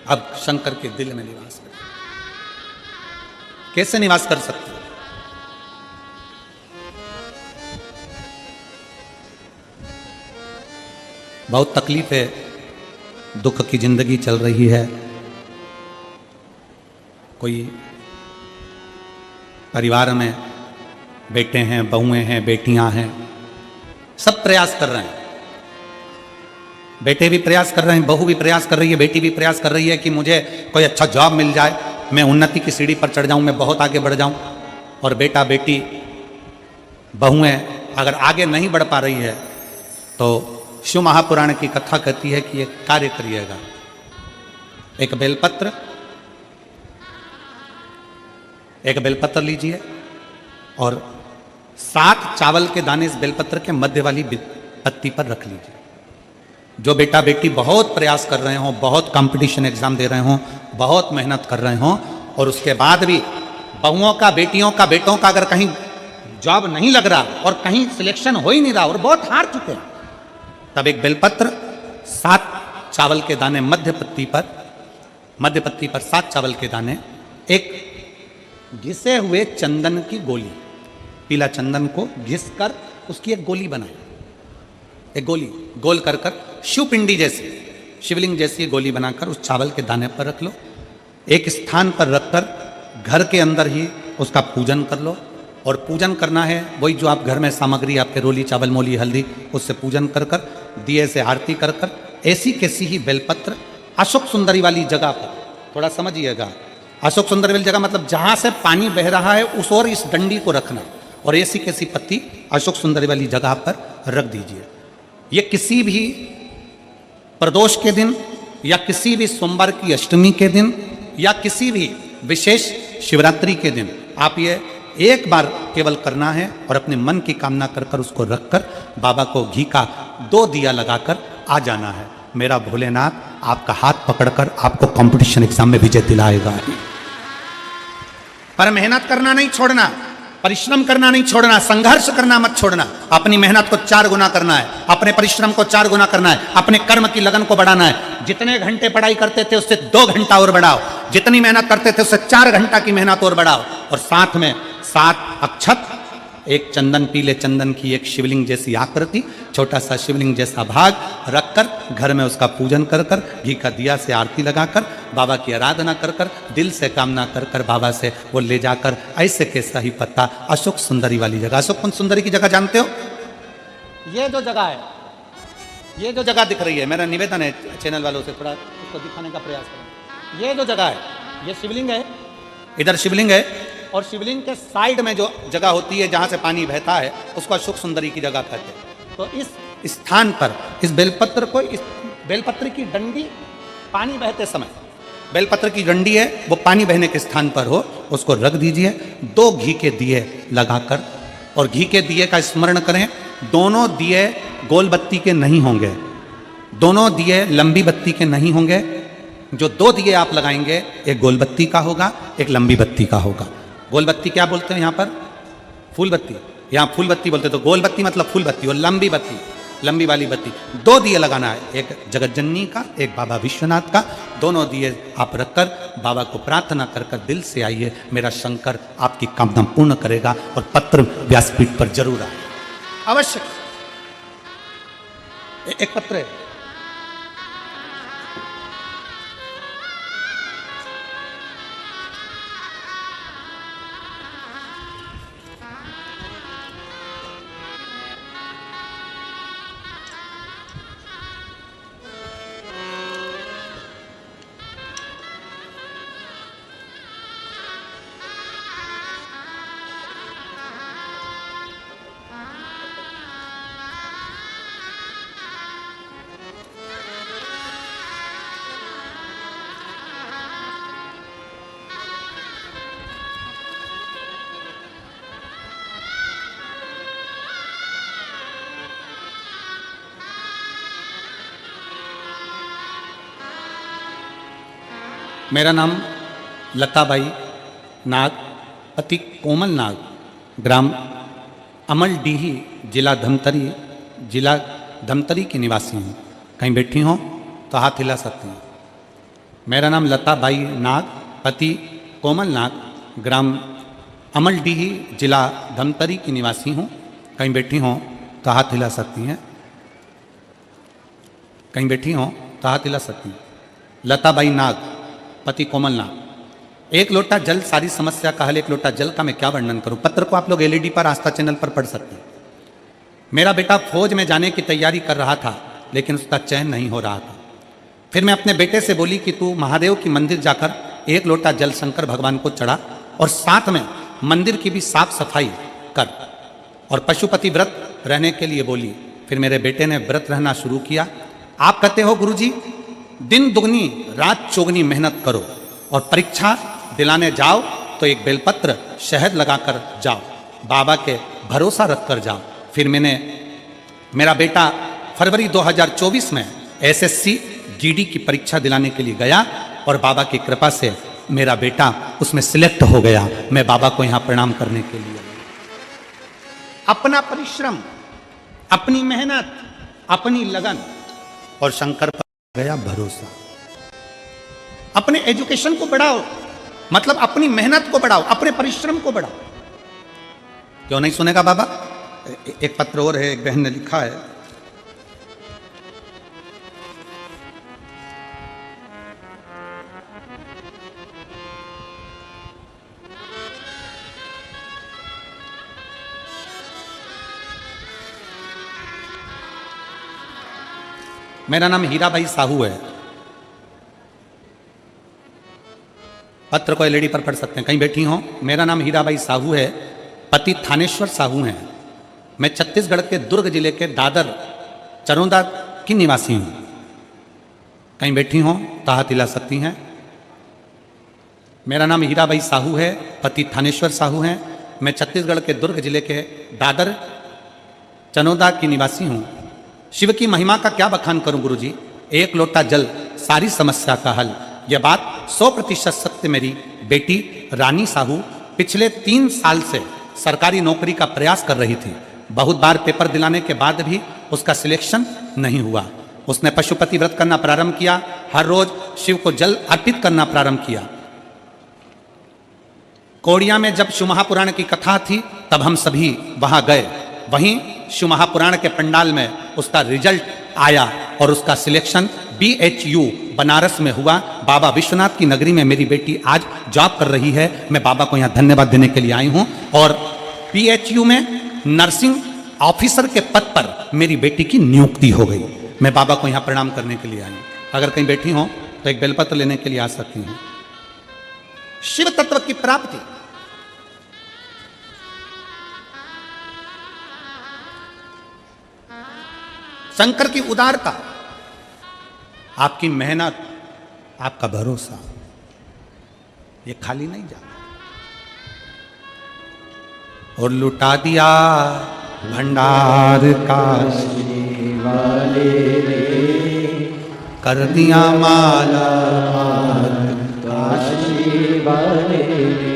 अब शंकर के दिल में निवास करें। कैसे निवास कर सकते हैं? बहुत तकलीफ है, दुख की जिंदगी चल रही है, कोई परिवार में बेटे हैं, बहुएं हैं, बेटियां हैं, सब प्रयास कर रहे हैं। बेटे भी प्रयास कर रहे हैं, बहू भी प्रयास कर रही है, बेटी भी प्रयास कर रही है कि मुझे कोई अच्छा जॉब मिल जाए, मैं उन्नति की सीढ़ी पर चढ़ जाऊं, मैं बहुत आगे बढ़ जाऊं। और बेटा बेटी बहुएं अगर आगे नहीं बढ़ पा रही है तो शिव महापुराण की कथा कहती है कि एक कार्य करिएगा। एक बेलपत्र लीजिए और 7 चावल के दाने इस बेलपत्र के मध्य वाली पत्ती पर रख लीजिए। जो बेटा बेटी बहुत प्रयास कर रहे हों, बहुत कंपटीशन एग्जाम दे रहे हों, बहुत मेहनत कर रहे हों, और उसके बाद भी बहुओं का, बेटियों का, बेटों का अगर कहीं जॉब नहीं लग रहा और कहीं सिलेक्शन हो ही नहीं रहा और बहुत हार चुके हैं, तब एक बेलपत्र 7 चावल के दाने मध्य पत्ती पर 7 चावल के दाने, एक घिसे हुए चंदन की गोली, पीला चंदन को घिस कर उसकी एक गोली बनाए, एक गोली गोल कर शिवपिंडी जैसी, शिवलिंग जैसी गोली बनाकर उस चावल के दाने पर रख लो। एक स्थान पर रखकर घर के अंदर ही उसका पूजन कर लो। और पूजन करना है वही जो आप घर में सामग्री, आपके रोली, चावल, मोली, हल्दी, उससे पूजन कर दिए से आरती कर ऐसी कैसी ही बेलपत्र अशोक सुंदरी वाली जगह पर, थोड़ा समझिएगा, अशोक सुंदरी वाली जगह मतलब जहां से पानी बह रहा है उस और इस डंडी को रखना, और ऐसी कैसी पत्ती अशोक सुंदरी वाली जगह पर रख दीजिए। ये किसी भी प्रदोष के दिन या किसी भी सोमवार की अष्टमी के दिन या किसी भी विशेष शिवरात्रि के दिन आप ये एक बार केवल करना है और अपने मन की कामना कर उसको रखकर बाबा को घी का 2 दिया लगाकर आ जाना है। मेरा भोलेनाथ आपका हाथ पकड़कर आपको कंपटीशन एग्जाम में विजय दिलाएगा। पर मेहनत करना नहीं छोड़ना, परिश्रम करना नहीं छोड़ना, संघर्ष करना मत छोड़ना। अपनी मेहनत को 4 गुना करना है, अपने परिश्रम को 4 गुना करना है, अपने कर्म की लगन को बढ़ाना है। जितने घंटे पढ़ाई करते थे उससे 2 घंटा और बढ़ाओ, जितनी मेहनत करते थे उससे 4 घंटा की मेहनत और बढ़ाओ, और साथ में 7 अक्षत एक चंदन, पीले चंदन की एक शिवलिंग जैसी आकृति, छोटा सा शिवलिंग जैसा भाग रखकर घर में उसका पूजन कर कर, घी का दिया से आरती लगाकर, बाबा की आराधना कर कर, दिल से कामना कर कर बाबा से वो ले जाकर ऐसे कैसा ही पत्ता अशोक सुंदरी वाली जगह, अशोक कुंज सुंदरी की जगह जानते हो? ये जो जगह है, ये जो जगह दिख रही है, मेरा निवेदन है चैनल वालों से थोड़ा उसको दिखाने का प्रयास करें। ये जो जगह है, ये शिवलिंग है, इधर शिवलिंग है, और शिवलिंग के साइड में जो जगह होती है जहाँ से पानी बहता है उसको अशोक सुंदरी की जगह कहते हैं। तो इस स्थान पर इस बेलपत्र को, इस बेलपत्र की डंडी पानी बहते समय, बेलपत्र की डंडी है वो पानी बहने के स्थान पर हो, उसको रख दीजिए, 2 घी के दिए लगाकर, और घी के दिए का स्मरण करें। दोनों दिए गोल बत्ती के नहीं होंगे, दोनों दिए लंबी बत्ती के नहीं होंगे। जो 2 दिए आप लगाएंगे, एक गोल बत्ती का होगा, एक लंबी बत्ती का होगा। गोल बत्ती क्या बोलते हैं यहाँ पर? फूल बत्ती, यहाँ फूल बत्ती बोलते, तो गोल बत्ती मतलब फूल बत्ती, और लंबी बत्ती लंबी वाली बत्ती। 2 दिए लगाना है, एक जगत जननी का, एक बाबा विश्वनाथ का। दोनों दिए आप रखकर बाबा को प्रार्थना कर कर दिल से आइए, मेरा शंकर आपकी कामना पूर्ण करेगा, और पत्र व्यासपीठ पर जरूर आए, अवश्य। एक पत्र है, मेरा नाम लताबाई नाग, पति कोमल नाग, ग्राम अमलडीही, जिला धमतरी की निवासी हूँ। कहीं बैठी हो तो हाथ हिला सकती हैं। मेरा नाम लताबाई नाग, पति कोमल नाग, ग्राम अमलडीही, जिला धमतरी की निवासी हूँ। कहीं बैठी हो तो हाथ हिला सकती हैं। कहीं बैठी हो तो हाथ हिला सकती हैं। लताबाई नाग, पति कोमल नाग। 1 लोटा जल सारी समस्या का हल। 1 लोटा जल का मैं क्या वर्णन करूं? पत्र को आप लोग एलईडी पर आस्था चैनल पर पढ़ सकते हैं। मेरा बेटा फौज में जाने की तैयारी कर रहा था, लेकिन उसका चयन नहीं हो रहा था। फिर मैं अपने बेटे से बोली कि तू महादेव की मंदिर जाकर 1 लोटा जल शंकर भगवान को चढ़ा, और साथ में मंदिर की भी साफ सफाई कर, और पशुपति व्रत रहने के लिए बोली। फिर मेरे बेटे ने व्रत रहना शुरू किया। आप कहते हो गुरुजी दिन दुगनी रात चौगनी मेहनत करो, और परीक्षा दिलाने जाओ तो एक बेलपत्र शहद लगाकर जाओ, बाबा के भरोसा रखकर जाओ। फिर मेरा बेटा फरवरी 2024 में एसएससी जीडी की परीक्षा दिलाने के लिए गया, और बाबा की कृपा से मेरा बेटा उसमें सिलेक्ट हो गया। मैं बाबा को यहाँ प्रणाम करने के लिए, अपना परिश्रम, अपनी मेहनत, अपनी लगन, और शंकर पर गया भरोसा। अपने एजुकेशन को बढ़ाओ, मतलब अपनी मेहनत को बढ़ाओ, अपने परिश्रम को बढ़ाओ। क्यों नहीं सुनेगा बाबा? एक पत्र और है, एक बहन ने लिखा है, मेरा नाम हीराबाई साहू है। पत्र को एलईडी पर पढ़ सकते हैं, कहीं बैठी हो। मेरा नाम हीराबाई साहू है, पति थानेश्वर साहू हैं। मैं छत्तीसगढ़ के दुर्ग जिले के दादर चरोदा की निवासी हूँ। कहीं बैठी हो तो हाथ हिला सकती हैं। मेरा नाम हीराबाई साहू है, पति थानेश्वर साहू हैं। मैं छत्तीसगढ़ के दुर्ग जिले के दादर चनोदा की निवासी हूँ। शिव की महिमा का क्या बखान करूं गुरुजी? 1 लोटा जल सारी समस्या का हल। यह बात 100% सत्य। मेरी बेटी रानी साहू पिछले 3 साल से सरकारी नौकरी का प्रयास कर रही थी। बहुत बार पेपर दिलाने के बाद भी उसका सिलेक्शन नहीं हुआ। उसने पशुपति व्रत करना प्रारंभ किया, हर रोज शिव को जल अर्पित करना प्रारंभ किया। कोड़िया में जब शिव महापुराण की कथा थी तब हम सभी वहां गए। वहीं शिव महापुराण के पंडाल में उसका रिजल्ट आया और उसका सिलेक्शन BHU बनारस में हुआ। बाबा विश्वनाथ की नगरी में मेरी बेटी आज जॉब कर रही है। मैं बाबा को यहाँ धन्यवाद देने के लिए आई हूँ। और BHU में नर्सिंग ऑफिसर के पद पर मेरी बेटी की नियुक्ति हो गई। मैं बाबा को यहाँ प्रणाम करने के लिए आई हूँ। अगर कहीं बैठी हो तो एक बेलपत्र लेने के लिए आ सकती हूँ। शिव तत्व की प्राप्ति, शंकर की उदारता, आपकी मेहनत, आपका भरोसा, ये खाली नहीं जाता। और लुटा दिया भंडार काशी वाले रे, कर दिया माला काशी वाले रे,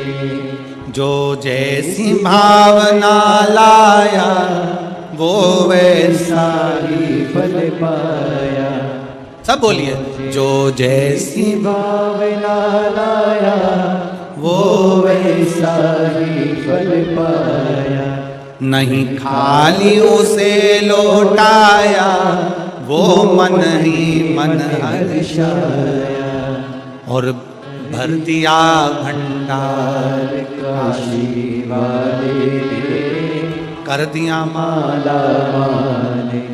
जो जैसी भावना लाया वो वैसा ही फल पाया। सब बोलिए, जो जैसी भावना लाया वो वैसा ही फल पाया, नहीं खाली उसे लौटाया वो मन ही मन हर्षाया, और भर दिया भंडार काशी वाले रे, कर दिया माला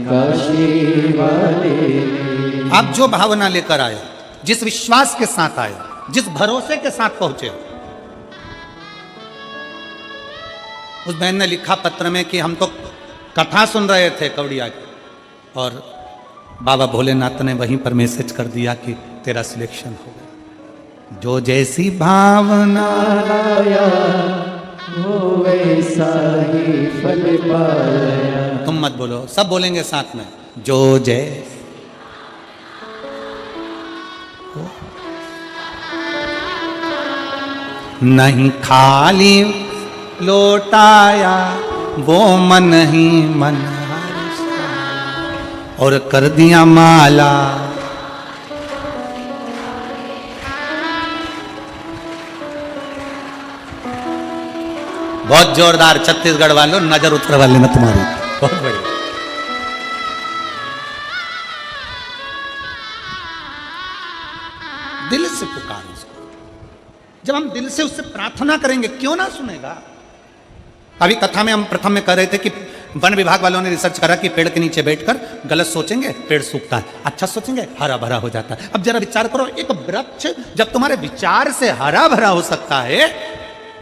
काशी वाले रे। आप जो भावना लेकर आए, जिस विश्वास के साथ आए, जिस भरोसे के साथ पहुंचे, उस बहन ने लिखा पत्र में कि हम तो कथा सुन रहे थे कवड़िया की, और बाबा भोलेनाथ ने वहीं पर मैसेज कर दिया कि तेरा सिलेक्शन हो गया। जो जैसी भावना लाया वो वैसा ही फल पाया। तुम मत बोलो, सब बोलेंगे साथ में, जो जय। नहीं खाली लौटाया वो मन ही मन और कर दिया माला। बहुत जोरदार, छत्तीसगढ़ वालों, नजर उत्तर वाले में तुम्हारी, बहुत बढ़िया। दिल से पुकारो उसको। जब हम दिल से उससे प्रार्थना करेंगे, क्यों ना सुनेगा। अभी कथा में हम प्रथम में कह रहे थे कि वन विभाग वालों ने रिसर्च करा कि पेड़ के नीचे बैठकर गलत सोचेंगे पेड़ सूखता है, अच्छा सोचेंगे हरा भरा हो जाता है। अब जरा विचार करो, एक वृक्ष जब तुम्हारे विचार से हरा भरा हो सकता है,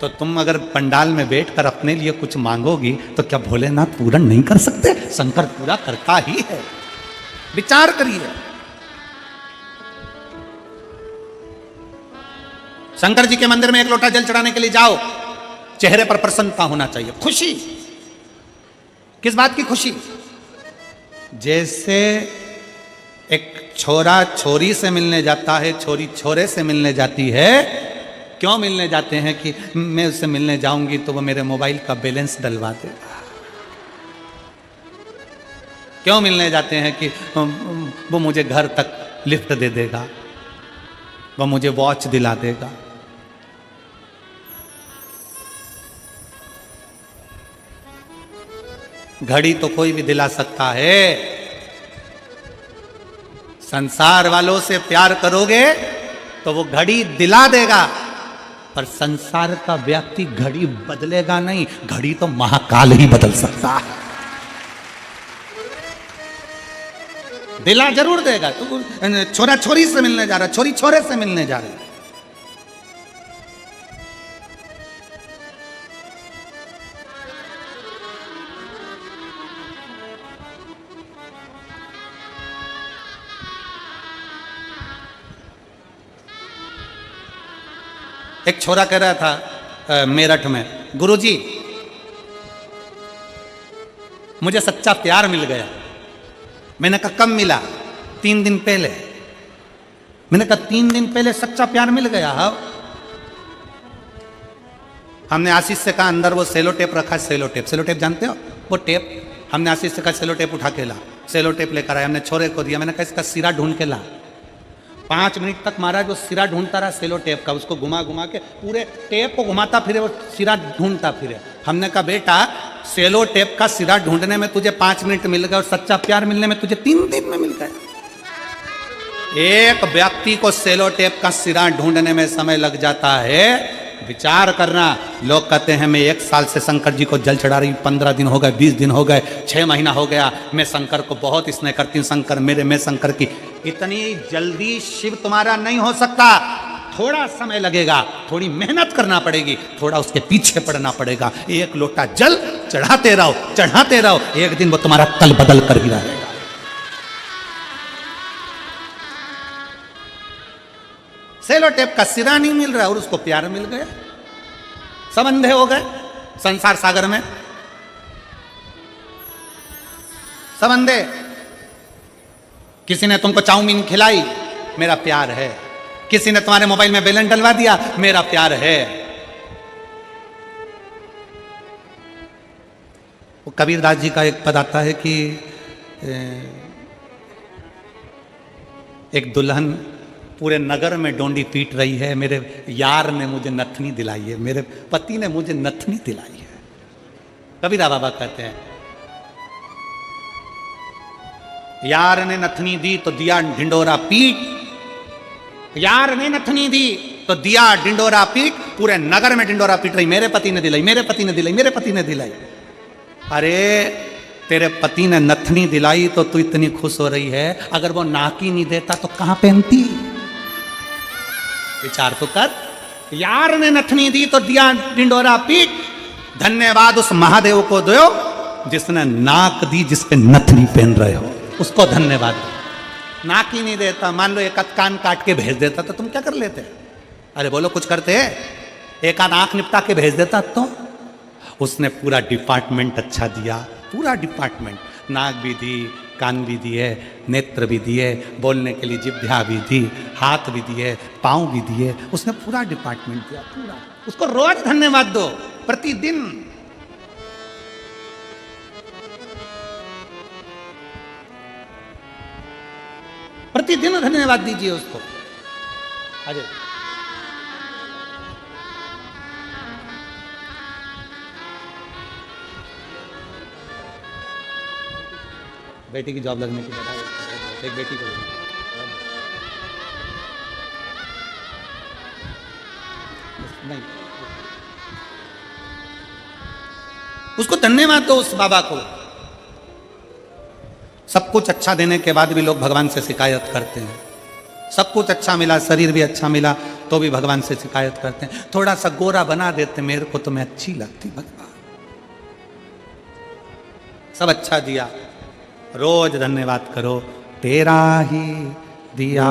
तो तुम अगर पंडाल में बैठकर अपने लिए कुछ मांगोगी तो क्या भोलेनाथ पूर्ण नहीं कर सकते? शंकर पूरा करता ही है। विचार करिए, शंकर जी के मंदिर में एक लोटा जल चढ़ाने के लिए जाओ, चेहरे पर प्रसन्नता होना चाहिए, खुशी। किस बात की खुशी? जैसे एक छोरा छोरी से मिलने जाता है, छोरी छोरे से मिलने जाती है। क्यों मिलने जाते हैं? कि मैं उससे मिलने जाऊंगी तो वो मेरे मोबाइल का बैलेंस डलवा देगा। क्यों मिलने जाते हैं? कि वो मुझे घर तक लिफ्ट दे देगा, वो मुझे वॉच दिला देगा। घड़ी तो कोई भी दिला सकता है। संसार वालों से प्यार करोगे तो वो घड़ी दिला देगा, पर संसार का व्यक्ति घड़ी बदलेगा नहीं। घड़ी तो महाकाल ही बदल सकता है। दिला जरूर देगा। तो छोरा छोरी से मिलने जा रहा, छोरी छोरे से मिलने जा रही। एक छोरा कह रहा था मेरठ में, गुरुजी मुझे सच्चा प्यार मिल गया। मैंने कहा कब मिला? 3 दिन पहले। मैंने कहा 3 दिन पहले सच्चा प्यार मिल गया? हाँ। हमने आशीष से कहा अंदर वो सेलो टेप रखा है, सेलो टेप। सेलो टेप जानते हो? वो टेप। हमने आशीष से कहा सेलो टेप उठा के ला। सेलो टेप लेकर आया, हमने छोरे को दिया। मैंने कहा इसका सिरा ढूंढ के ला। 5 मिनट तक महाराज वो सिरा ढूंढता रहा सेलो टेप का, उसको घुमा घुमा के पूरे टेप को घुमाता फिरे, वो सिरा ढूंढता फिरे। हमने कहा बेटा सेलो टेप का सिरा ढूंढने में तुझे 5 मिनट मिल गए और सच्चा प्यार मिलने में तुझे 3 दिन में मिल गए। एक व्यक्ति को सेलो टेप का सिरा ढूंढने में समय लग जाता है, विचार करना। लोग कहते हैं मैं 1 साल से शंकर जी को जल चढ़ा रही, 15 दिन हो गए, 20 दिन हो गए, 6 महीना हो गया, मैं शंकर को बहुत स्नेह करती हूँ, शंकर मेरे, मैं शंकर की। इतनी जल्दी शिव तुम्हारा नहीं हो सकता, थोड़ा समय लगेगा, थोड़ी मेहनत करना पड़ेगी, थोड़ा उसके पीछे पड़ना पड़ेगा। एक लोटा जल चढ़ाते रहो, चढ़ाते रहो, एक दिन वो तुम्हारा तल बदल कर ही रहेगा। सेलो टेप का सिरा नहीं मिल रहा और उसको प्यार मिल गया, सब अंधे हो गए संसार सागर में, सब अंधे। किसी ने तुमको चाउमीन खिलाई, मेरा प्यार है। किसी ने तुम्हारे मोबाइल में बैलेंस डलवा दिया, मेरा प्यार है। वो कबीरदास जी का एक पद आता है कि एक दुल्हन पूरे नगर में डोंडी पीट रही है, मेरे यार ने मुझे नथनी दिलाई है, मेरे पति ने मुझे नथनी दिलाई है। कबीरा बाबा कहते हैं यार ने नथनी दी तो दिया ढिंडोरा पीट, यार ने नथनी दी तो दिया ढिंडोरा पीट, पूरे नगर में ढिंडोरा पीट रही, मेरे पति ने दिलाई, मेरे पति ने दिलाई, मेरे पति ने दिलाई। अरे तेरे पति ने नथनी दिलाई तो तू इतनी खुश हो रही है, अगर वो नाकी नहीं देता तो कहां पहनती? विचार तो कर। यार ने नथनी दी तो दिया ढिंडोरा पीट, धन्यवाद उस महादेव को दो जिसने नाक दी, जिस पे नथनी पहन रहे हो, उसको धन्यवाद दो। नाक ही नहीं देता, मान लो एक कान काट के भेज देता तो तुम क्या कर लेते? अरे बोलो कुछ करते? एक आंख निपटा के भेज देता तो? उसने पूरा डिपार्टमेंट अच्छा दिया, पूरा डिपार्टमेंट, नाक भी दी, कान भी दिए, नेत्र भी दिए, बोलने के लिए जिह्वा भी दी, हाथ भी दिए, पांव भी दिए, उसने पूरा डिपार्टमेंट दिया, पूरा। उसको रोज धन्यवाद दो, प्रतिदिन। प्रतिदिन धन्यवाद दीजिए उसको। अजय बेटी की जॉब लगने की बधाई, एक बेटी को नहीं, उसको धन्यवाद दो उस बाबा को। सब कुछ अच्छा देने के बाद भी लोग भगवान से शिकायत करते हैं। सब कुछ अच्छा मिला, शरीर भी अच्छा मिला, तो भी भगवान से शिकायत करते हैं। थोड़ा सा गोरा बना देते मेरे को तो मैं अच्छी लगती भगवान। सब अच्छा दिया, रोज धन्यवाद करो। तेरा ही दिया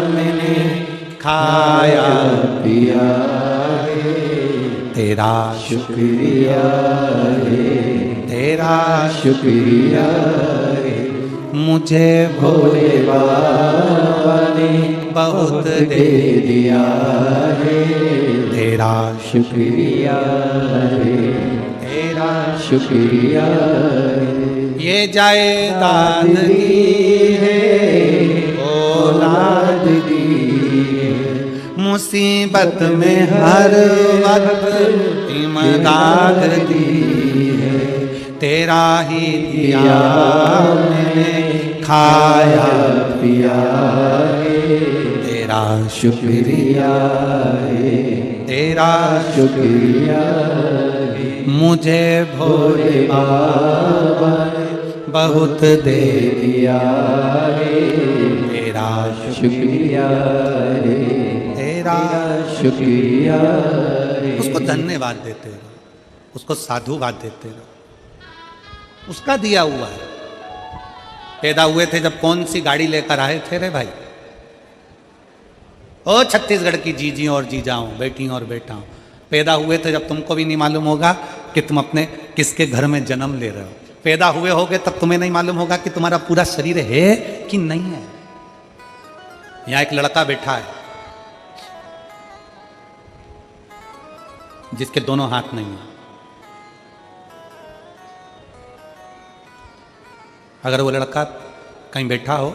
मैंने खाया पिया, तेरा शुक्रिया है, तेरा शुक्रिया है, मुझे भोले बाबा ने बहुत दे दिया है, तेरा शुक्रिया है, तेरा शुक्रिया है। ये जायदाद दी है, औलाद दी है, मुसीबत में हर वक्त इमदाद दी है, तेरा ही दिया मैंने खाया पिया है, तेरा शुक्रिया है, तेरा शुक्रिया है, मुझे भोले बाबा ने बहुत दे दिया है, तेरा शुक्रिया है, तेरा शुक्रिया है। उसको धन्यवाद देते रहो, उसको साधुवाद देते रहो, उसका दिया हुआ है। पैदा हुए थे जब कौन सी गाड़ी लेकर आए थे रे भाई? ओ छत्तीसगढ़ की जीजी और जीजाओं, बेटी और बेटाओं, पैदा हुए थे जब तुमको भी नहीं मालूम होगा कि तुम अपने किसके घर में जन्म ले रहे हो। पैदा हुए होगे तब तुम्हें नहीं मालूम होगा कि तुम्हारा पूरा शरीर है कि नहीं है। यहां एक लड़का बैठा है जिसके दोनों हाथ नहीं है। अगर वो लड़का कहीं बैठा हो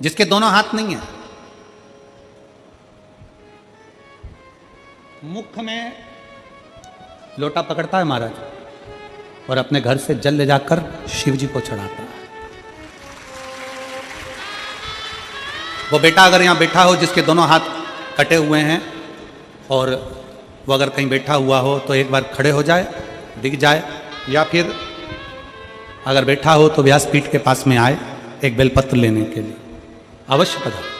जिसके दोनों हाथ नहीं है, मुख में लोटा पकड़ता है महाराज और अपने घर से जल ले जाकर शिव जी को चढ़ाता है। वो बेटा अगर यहाँ बैठा हो जिसके दोनों हाथ कटे हुए हैं और वो अगर कहीं बैठा हुआ हो तो एक बार खड़े हो जाए, दिख जाए, या फिर अगर बैठा हो तो व्यासपीठ के पास में आए एक बेलपत्र लेने के लिए, अवश्य पधारे।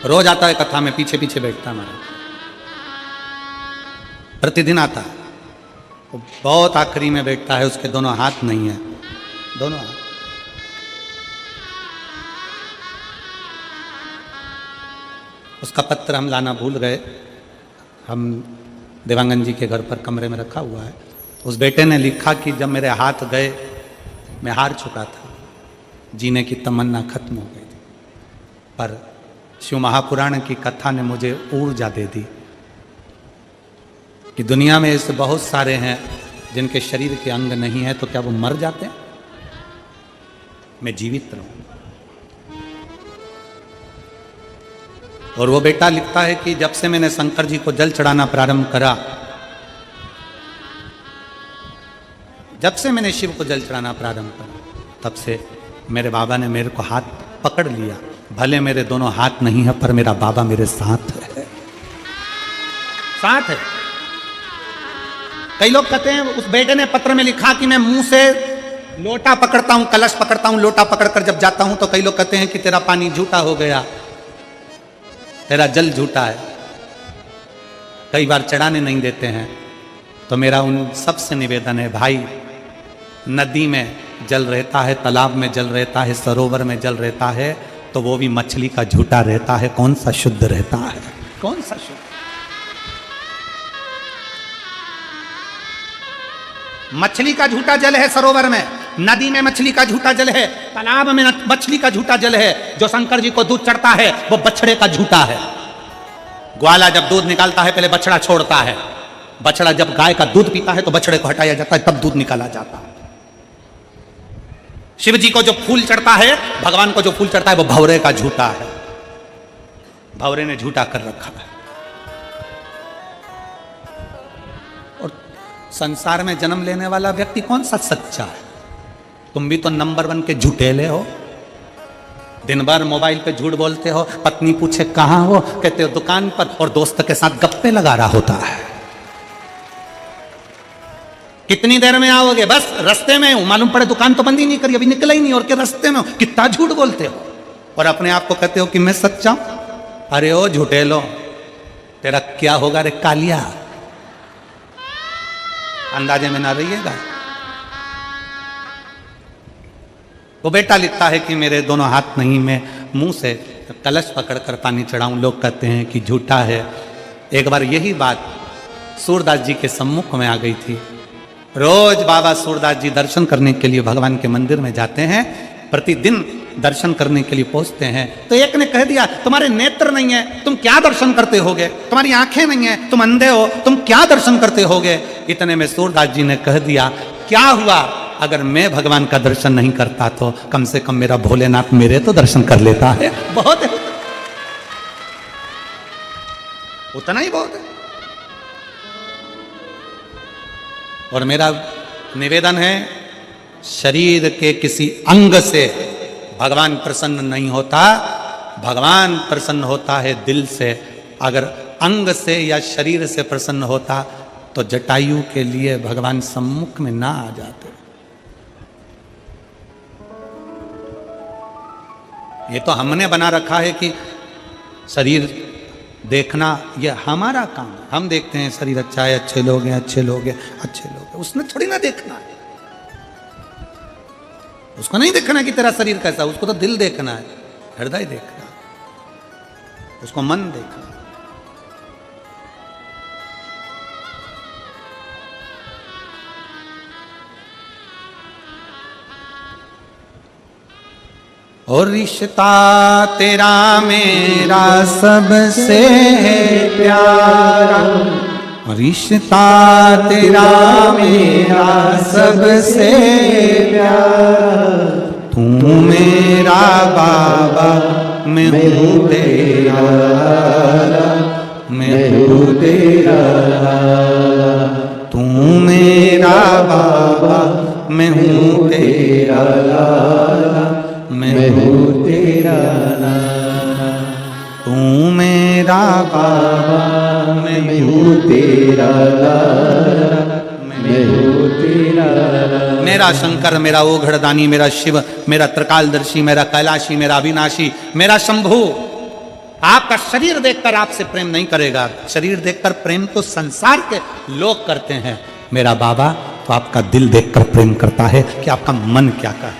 रोज आता है कथा में, पीछे पीछे बैठता है महाराज, प्रतिदिन आता है। वो बहुत आखिरी में बैठता है, उसके दोनों हाथ नहीं है, दोनों हाथ। उसका पत्र हम लाना भूल गए, हम देवांगन जी के घर पर कमरे में रखा हुआ है। उस बेटे ने लिखा कि जब मेरे हाथ गए मैं हार चुका था, जीने की तमन्ना खत्म हो गई थी, पर शिव महापुराण की कथा ने मुझे ऊर्जा दे दी कि दुनिया में ऐसे बहुत सारे हैं जिनके शरीर के अंग नहीं है, तो क्या वो मर जाते हैं? मैं जीवित रहूं। और वो बेटा लिखता है कि जब से मैंने शंकर जी को जल चढ़ाना प्रारंभ करा, जब से मैंने शिव को जल चढ़ाना प्रारंभ करा, तब से मेरे बाबा ने मेरे को हाथ पकड़ लिया। भले मेरे दोनों हाथ नहीं है, पर मेरा बाबा मेरे साथ है, साथ है। कई लोग कहते हैं, उस बेटे ने पत्र में लिखा कि मैं मुंह से लोटा पकड़ता हूं, कलश पकड़ता हूं, लोटा पकड़कर जब जाता हूं तो कई लोग कहते हैं कि तेरा पानी झूठा हो गया, तेरा जल झूठा है, कई बार चढ़ाने नहीं देते हैं। तो मेरा उन सबसे निवेदन है, भाई नदी में जल रहता है, तालाब में जल रहता है, सरोवर में जल रहता है, तो वो भी मछली का झूठा रहता है, कौन सा शुद्ध रहता है? कौन सा शुद्ध? मछली का झूठा जल है सरोवर में, नदी में मछली का झूठा जल है, तालाब में मछली का झूठा जल है। जो शंकर जी को दूध चढ़ता है वो बछड़े का झूठा है। ग्वाला जब दूध निकालता है पहले बछड़ा छोड़ता है, बछड़ा जब गाय का दूध पीता है तो बछड़े को हटाया जाता है, तब दूध निकाला जाता है। शिव जी को जो फूल चढ़ता है, भगवान को जो फूल चढ़ता है वो भंवरे का झूठा है, भंवरे ने झूठा कर रखा है। और संसार में जन्म लेने वाला व्यक्ति कौन सा सच्चा है? तुम भी तो नंबर 1 के झूठेले हो। दिन भर मोबाइल पे झूठ बोलते हो, पत्नी पूछे कहां हो, कहते हो दुकान पर, और दोस्त के साथ गप्पे लगा रहा होता है। कितनी देर में आओगे? बस रास्ते में हूं, मालूम पड़े दुकान तो बंद ही नहीं करी, अभी निकला ही नहीं, और क्या रास्ते में हो। कितना झूठ बोलते हो और अपने आप को कहते हो कि मैं सच्चा हूं। अरे ओ झूठेलो, तेरा क्या होगा रे कालिया, अंदाजे में ना रहिएगा। वो बेटा लिखता है कि मेरे दोनों हाथ नहीं, मैं मुंह से कलश पकड़कर पानी चढ़ाऊं, लोग कहते हैं कि झूठा है। एक बार यही बात सूरदास जी के सम्मुख में आ गई थी। रोज बाबा सूरदास जी दर्शन करने के लिए भगवान के मंदिर में जाते हैं, प्रतिदिन दर्शन करने के लिए पहुंचते हैं। तो एक ने कह दिया, तुम्हारे नेत्र नहीं है, तुम क्या दर्शन करते होगे? तुम्हारी आंखें नहीं है, तुम अंधे हो, तुम क्या दर्शन करते होगे? इतने में सूरदास जी ने कह दिया, क्या हुआ अगर मैं भगवान का दर्शन नहीं करता तो कम से कम मेरा भोलेनाथ मेरे तो दर्शन कर लेता है। बहुत है, उतना ही बहुत है। और मेरा निवेदन है, शरीर के किसी अंग से भगवान प्रसन्न नहीं होता, भगवान प्रसन्न होता है दिल से। अगर अंग से या शरीर से प्रसन्न होता तो जटायु के लिए भगवान सम्मुख में ना आ जाते। ये तो हमने बना रखा है कि शरीर देखना ये हमारा काम है। हम देखते हैं शरीर अच्छा है, अच्छे लोग हैं, अच्छे लोग हैं, अच्छे लोग हैं। उसने थोड़ी ना देखना है, उसको नहीं देखना कि तेरा शरीर कैसा है, उसको तो दिल देखना है, हृदय देखना है, उसको मन देखना है। और रिश्ता तेरा मेरा सबसे है प्यारा, रिश्ता तेरा मेरा सबसे प्यारा, तू मेरा बाबा मैं हूँ तेरा, मैं हूँ तेरा, तू मेरा बाबा मैं हूँ तेरा, मैं हूँ तेरा, तू मेरा बाबा मैं हूँ तेरा, मैं हूँ तेरा। मेरा शंकर, मेरा ओघड़दानी, मेरा शिव, मेरा त्रिकालदर्शी, मेरा कैलाशी, मेरा अविनाशी, मेरा शंभु आपका शरीर देखकर आपसे प्रेम नहीं करेगा। शरीर देखकर प्रेम तो संसार के लोग करते हैं, मेरा बाबा तो आपका दिल देखकर प्रेम करता है कि आपका मन क्या कहता है।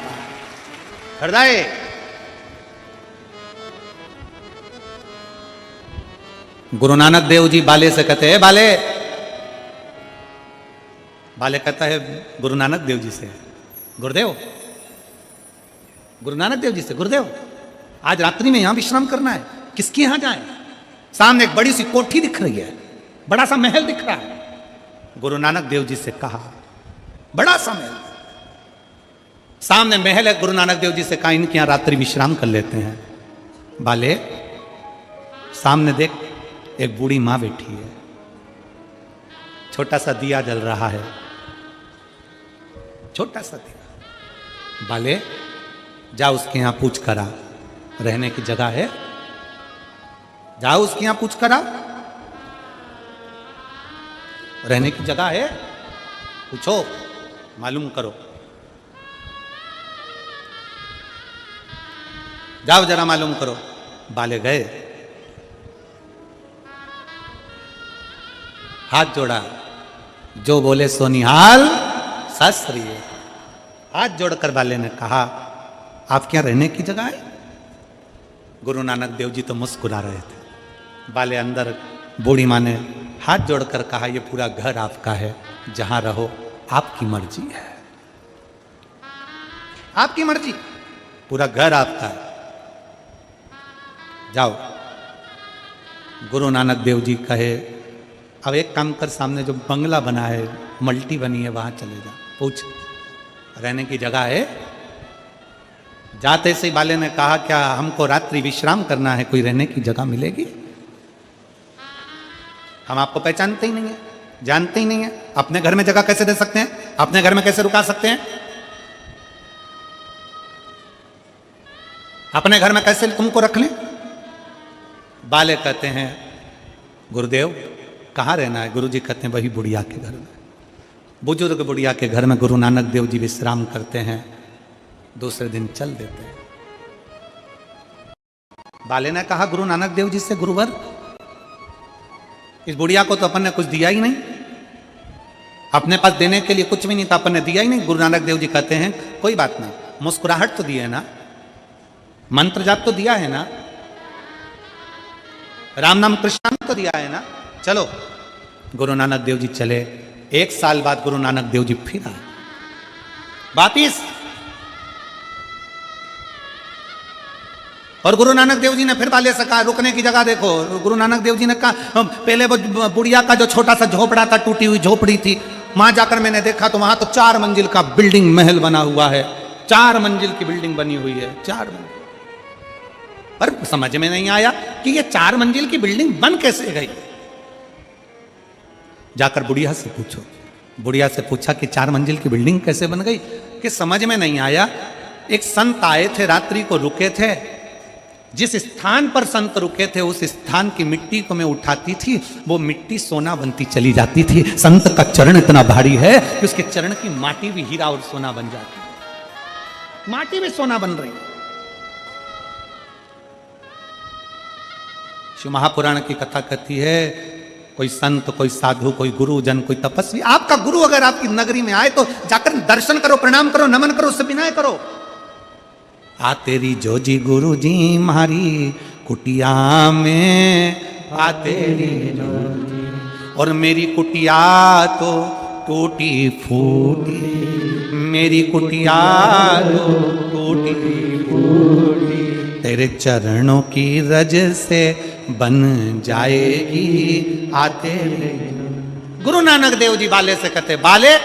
हृदय गुरु नानक देव जी बाले से कहते हैं, बाले बाले कहता है गुरु नानक देव जी से, गुरुदेव, गुरु नानक देव जी से, गुरुदेव आज रात्रि में यहां विश्राम करना है, किसके यहां जाएं? सामने एक बड़ी सी कोठी दिख रही है, बड़ा सा महल दिख रहा है। गुरु नानक देव जी से कहा, बड़ा सा महल, सामने महल है। गुरु नानक देव जी से कहा इनके यहां रात्रि विश्राम कर लेते हैं। बाले सामने देख, एक बूढ़ी मां बैठी है, छोटा सा दिया जल रहा है, छोटा सा दिया। बाले जा उसके यहां पूछ करा रहने की जगह है, जाओ उसके यहां पूछ करा रहने की जगह है, पूछो, मालूम करो, जाओ जरा मालूम करो। बाले गए, हाथ जोड़ा, जो बोले सोनिहाल सस्री। हाथ जोड़कर बाले ने कहा आपके यहां रहने की जगह है? गुरु नानक देव जी तो मुस्कुरा रहे थे। बाले अंदर, बूढ़ी माँ ने हाथ जोड़कर कहा ये पूरा घर आपका है, जहां रहो आपकी मर्जी है, आपकी मर्जी, पूरा घर आपका है, जाओ। गुरु नानक देव जी कहे अब एक काम कर, सामने जो बंगला बना है, मल्टी बनी है, वहां चले जा, पूछ रहने की जगह है? जाते से बाले ने कहा क्या हमको रात्रि विश्राम करना है, कोई रहने की जगह मिलेगी? हम आपको पहचानते ही नहीं है, जानते ही नहीं है, अपने घर में जगह कैसे दे सकते हैं, अपने घर में कैसे रुका सकते हैं, अपने घर में कैसे तुमको रख लें? बाले कहते हैं गुरुदेव कहाँ रहना है? गुरुजी कहते हैं वही बुढ़िया के घर में। बुजुर्ग बुढ़िया के घर में गुरु नानक देव जी विश्राम करते हैं, दूसरे दिन चल देते हैं। बाले ने कहा गुरु नानक देव जी से, गुरुवर इस बुढ़िया को तो अपन ने कुछ दिया ही नहीं, अपने पास देने के लिए कुछ भी नहीं था, अपन ने दिया ही नहीं। गुरु नानक देव जी कहते हैं कोई बात नहीं, मुस्कुराहट तो दी है ना, मंत्र जाप तो दिया है ना, राम नाम कृष्ण तो दिया है ना, चलो। गुरु नानक देव जी चले। एक साल बाद गुरु नानक देव जी फिर आए वापिस, और गुरु नानक देव जी ने फिर बाले से कहा रुकने की जगह देखो। गुरु नानक देव जी ने कहा पहले वो बुढ़िया का जो छोटा सा झोपड़ा था, टूटी हुई झोपड़ी थी, वहां जाकर मैंने देखा तो वहां तो 4 मंजिल का बिल्डिंग महल बना हुआ है, 4 मंजिल की बिल्डिंग बनी हुई है, 4 मंजिल। पर समझ में नहीं आया कि ये 4 मंजिल की बिल्डिंग बन कैसे गई। जाकर बुढ़िया से पूछो, बुढ़िया से पूछा कि 4 मंजिल की बिल्डिंग कैसे बन गई, कि समझ में नहीं आया। एक संत आए थे, रात्रि को रुके थे, जिस स्थान पर संत रुके थे उस स्थान की मिट्टी को मैं उठाती थी, वो मिट्टी सोना बनती चली जाती थी। संत का चरण इतना भारी है कि उसके चरण की माटी भी हीरा और सोना बन जाती है, माटी भी सोना बन रही है। शिव महापुराण की कथा कहती है, कोई संत, कोई साधु, कोई गुरुजन, कोई तपस्वी, आपका गुरु अगर आपकी नगरी में आए तो जाकर दर्शन करो, प्रणाम करो, नमन करो, उससे विनय करो। आ तेरी जोजी गुरु जी मारी कुटिया में, आ तेरी जोजी, और मेरी कुटिया तो टूटी फूटी, मेरी कुटिया तो टूटी फूटी, तेरे चरणों की रज से बन जाएगी, आ तेरे गुरु नानक देव जी बाले से कहते, बाले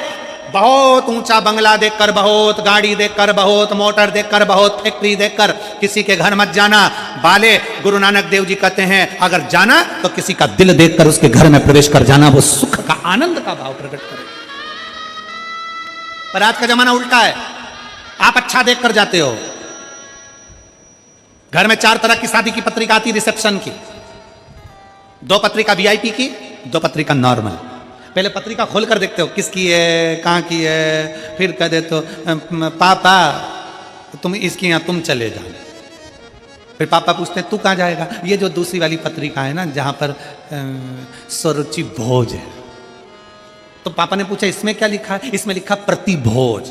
बहुत ऊंचा बंगला देखकर, बहुत गाड़ी देखकर, बहुत मोटर देखकर, बहुत फैक्ट्री देखकर किसी के घर मत जाना। बाले, गुरु नानक देव जी कहते हैं अगर जाना तो किसी का दिल देखकर उसके घर में प्रवेश कर जाना, वो सुख का आनंद का भाव प्रकट करे। पर आज का जमाना उल्टा है, आप अच्छा देखकर जाते हो। घर में 4 तरह की शादी की पत्रिका आती, रिसेप्शन की, 2 पत्रिका वीआईपी की, 2 पत्रिका नॉर्मल। पहले पत्रिका खोलकर देखते हो किसकी है, कहाँ की है, फिर कह देते हो पापा तुम इसकी यहाँ तुम चले जाओ। फिर पापा पूछते हैं तू कहाँ जाएगा। ये जो दूसरी वाली पत्रिका है ना जहाँ पर सुरुचि भोज है, तो पापा ने पूछा इसमें क्या लिखा है, इसमें लिखा प्रतिभोज।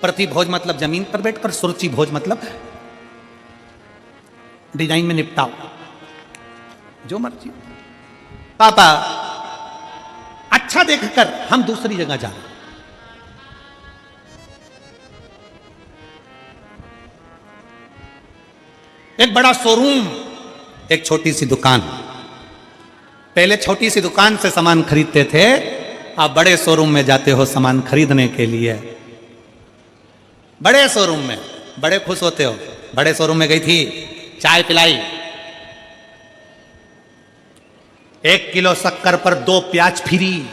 प्रतिभोज मतलब जमीन पर बैठकर, सुरुचि भोज मतलब डिजाइन में निपटाओ, जो मर्जी। पापा अच्छा देखकर हम दूसरी जगह जा रहे हैं। एक बड़ा शोरूम, एक छोटी सी दुकान। पहले छोटी सी दुकान से सामान खरीदते थे, आप बड़े शोरूम में जाते हो सामान खरीदने के लिए। बड़े शोरूम में बड़े खुश होते हो। बड़े शोरूम में गई थी, चाय पिलाई, 1 किलो शक्कर पर 2 प्याज फ्री।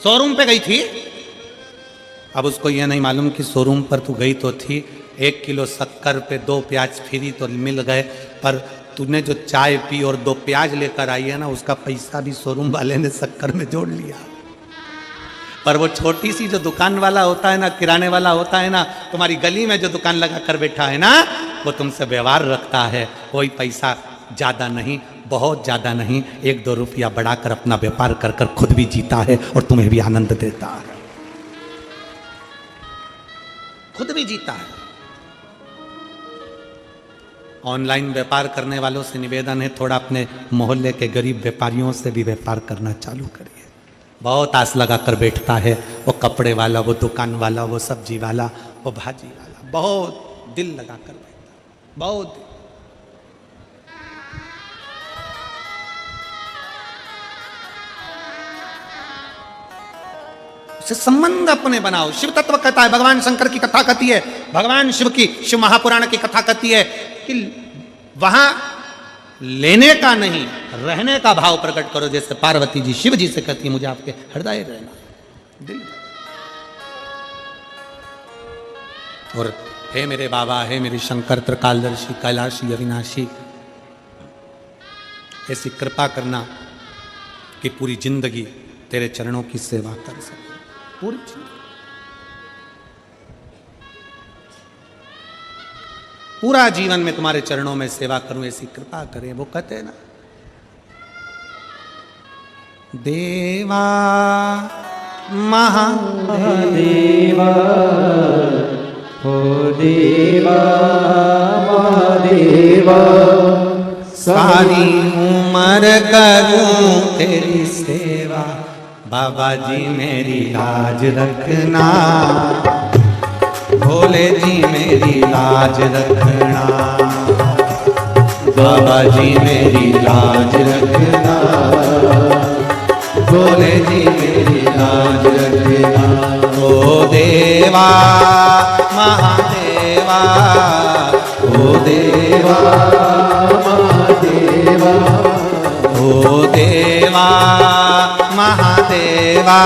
शोरूम पे गई थी, अब उसको यह नहीं मालूम कि शोरूम पर तू गई तो थी, 1 किलो शक्कर पे 2 प्याज फ्री तो मिल गए, पर तूने जो चाय पी और 2 प्याज लेकर आई है ना, उसका पैसा भी शोरूम वाले ने शक्कर में जोड़ लिया। पर वो छोटी सी जो दुकान वाला होता है ना, किराने वाला होता है ना, तुम्हारी गली में जो दुकान लगा कर बैठा है ना, वो तुमसे व्यवहार रखता है। कोई पैसा ज्यादा नहीं, बहुत ज्यादा नहीं, 1-2 रुपया बढ़ाकर अपना व्यापार कर कर खुद भी जीता है और तुम्हें भी आनंद देता है, खुद भी जीता है। ऑनलाइन व्यापार करने वालों से निवेदन है, थोड़ा अपने मोहल्ले के गरीब व्यापारियों से भी व्यापार करना चालू करिए। बहुत आस लगा कर बैठता है वो कपड़े वाला, वो दुकान वाला, वो सब्जी वाला, वो भाजी वाला, बहुत दिल लगा कर बैठता, बहुत दिल। उससे संबंध अपने बनाओ। शिव तत्व कहता है, भगवान शंकर की कथा कहती है, भगवान शिव की, शिव महापुराण की कथा कहती है कि वहां लेने का नहीं, रहने का भाव प्रकट करो। जैसे पार्वती जी शिव जी से कहती है, मुझे आपके हृदय रहना, दिल। और हे मेरे बाबा, हे मेरे शंकर त्रिकालदर्शी, कैलाशी, अविनाशी, ऐसी कृपा करना कि पूरी जिंदगी तेरे चरणों की सेवा कर सके, पूरी जिंदगी, पूरा जीवन में तुम्हारे चरणों में सेवा करूं, ऐसी कृपा करें। वो कहते हैं ना, देवा महादेवा, हो देवा महादेवा, सारी उम्र करूं तेरी सेवा, बाबा जी मेरी लाज रखना, भोले जी मेरी लाज रखना, बाबा जी मेरी लाज रखना, भोले जी मेरी लाज रखना। ओ देवा महादेवा, ओ देवा महादेवा, ओ देवा महादेवा,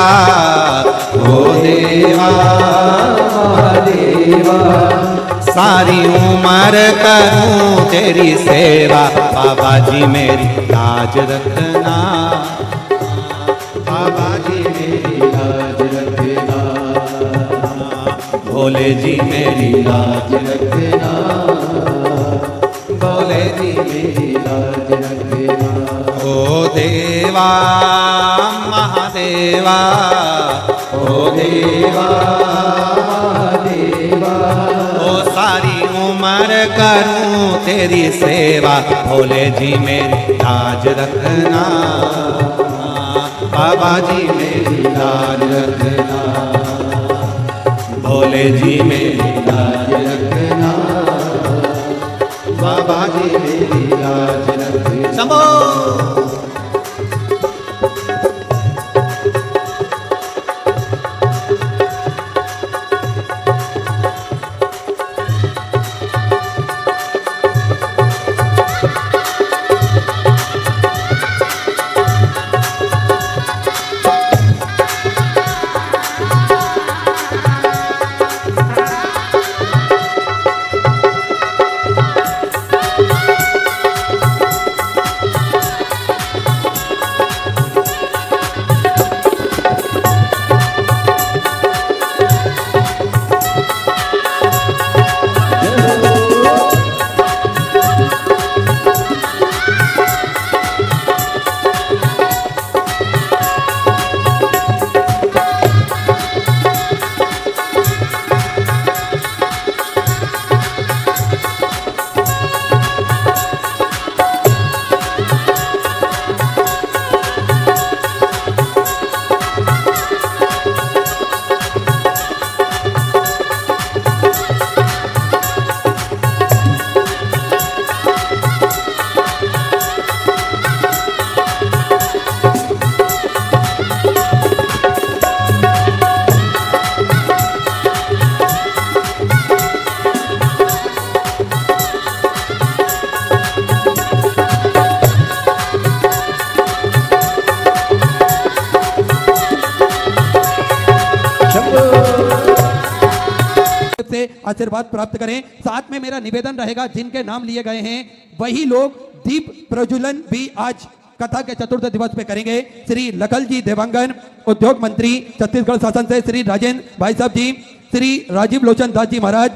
ओ देवा महादेवा, सारी उम्र करूं तेरी सेवा, बाबा जी मेरी लाज रखना, बाबा जी मेरी लाज रखना, भोले जी मेरी लाज रखना, भोले जी मेरी लाज रखना। ओ देवा महादेवा, ओ देवा महादेवा, ओ सारी उम्र करूं तेरी सेवा, भोले जी मेरी लाज रखना, बाबा जी मेरी लाज रखना, भोले जी मेरी लाज रखना, बाबा जी मेरी लाज रखना। शंभो आशीर्वाद प्राप्त करें। साथ में मेरा निवेदन रहेगा, जिनके नाम लिए गए हैं वही लोग दीप प्रज्वलन भी आज कथा के चतुर्थ दिवस पे करेंगे। श्री लखल जी देवांगन, उद्योग मंत्री छत्तीसगढ़ शासन से, श्री राजेंद्र भाई साहब जी, श्री राजीव लोचन दास जी महाराज,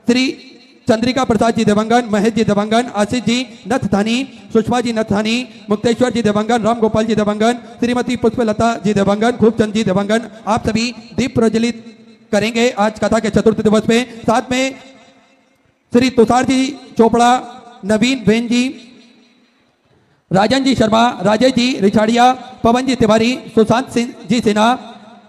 श्री चंद्रिका प्रसाद जी देवांगन, महेश जी देवांगन, आशीष जी नथथानी, सुषमा जी नथथानी, मुक्तेश्वर जी देवांगन, राम गोपाल जी देवांगन, श्रीमती पुष्पलता जी देवांगन, खूबचंद जी देवांगन, आप सभी दीप प्रज्वलित करेंगे आज कथा के चतुर्थ दिवस पे। साथ में श्री तुषार जी चोपड़ा, नवीन वेन जी, राजन जी शर्मा, राजेश जी रिछाड़िया, पवन जी तिवारी, सुशांत सिंह जी सिन्हा,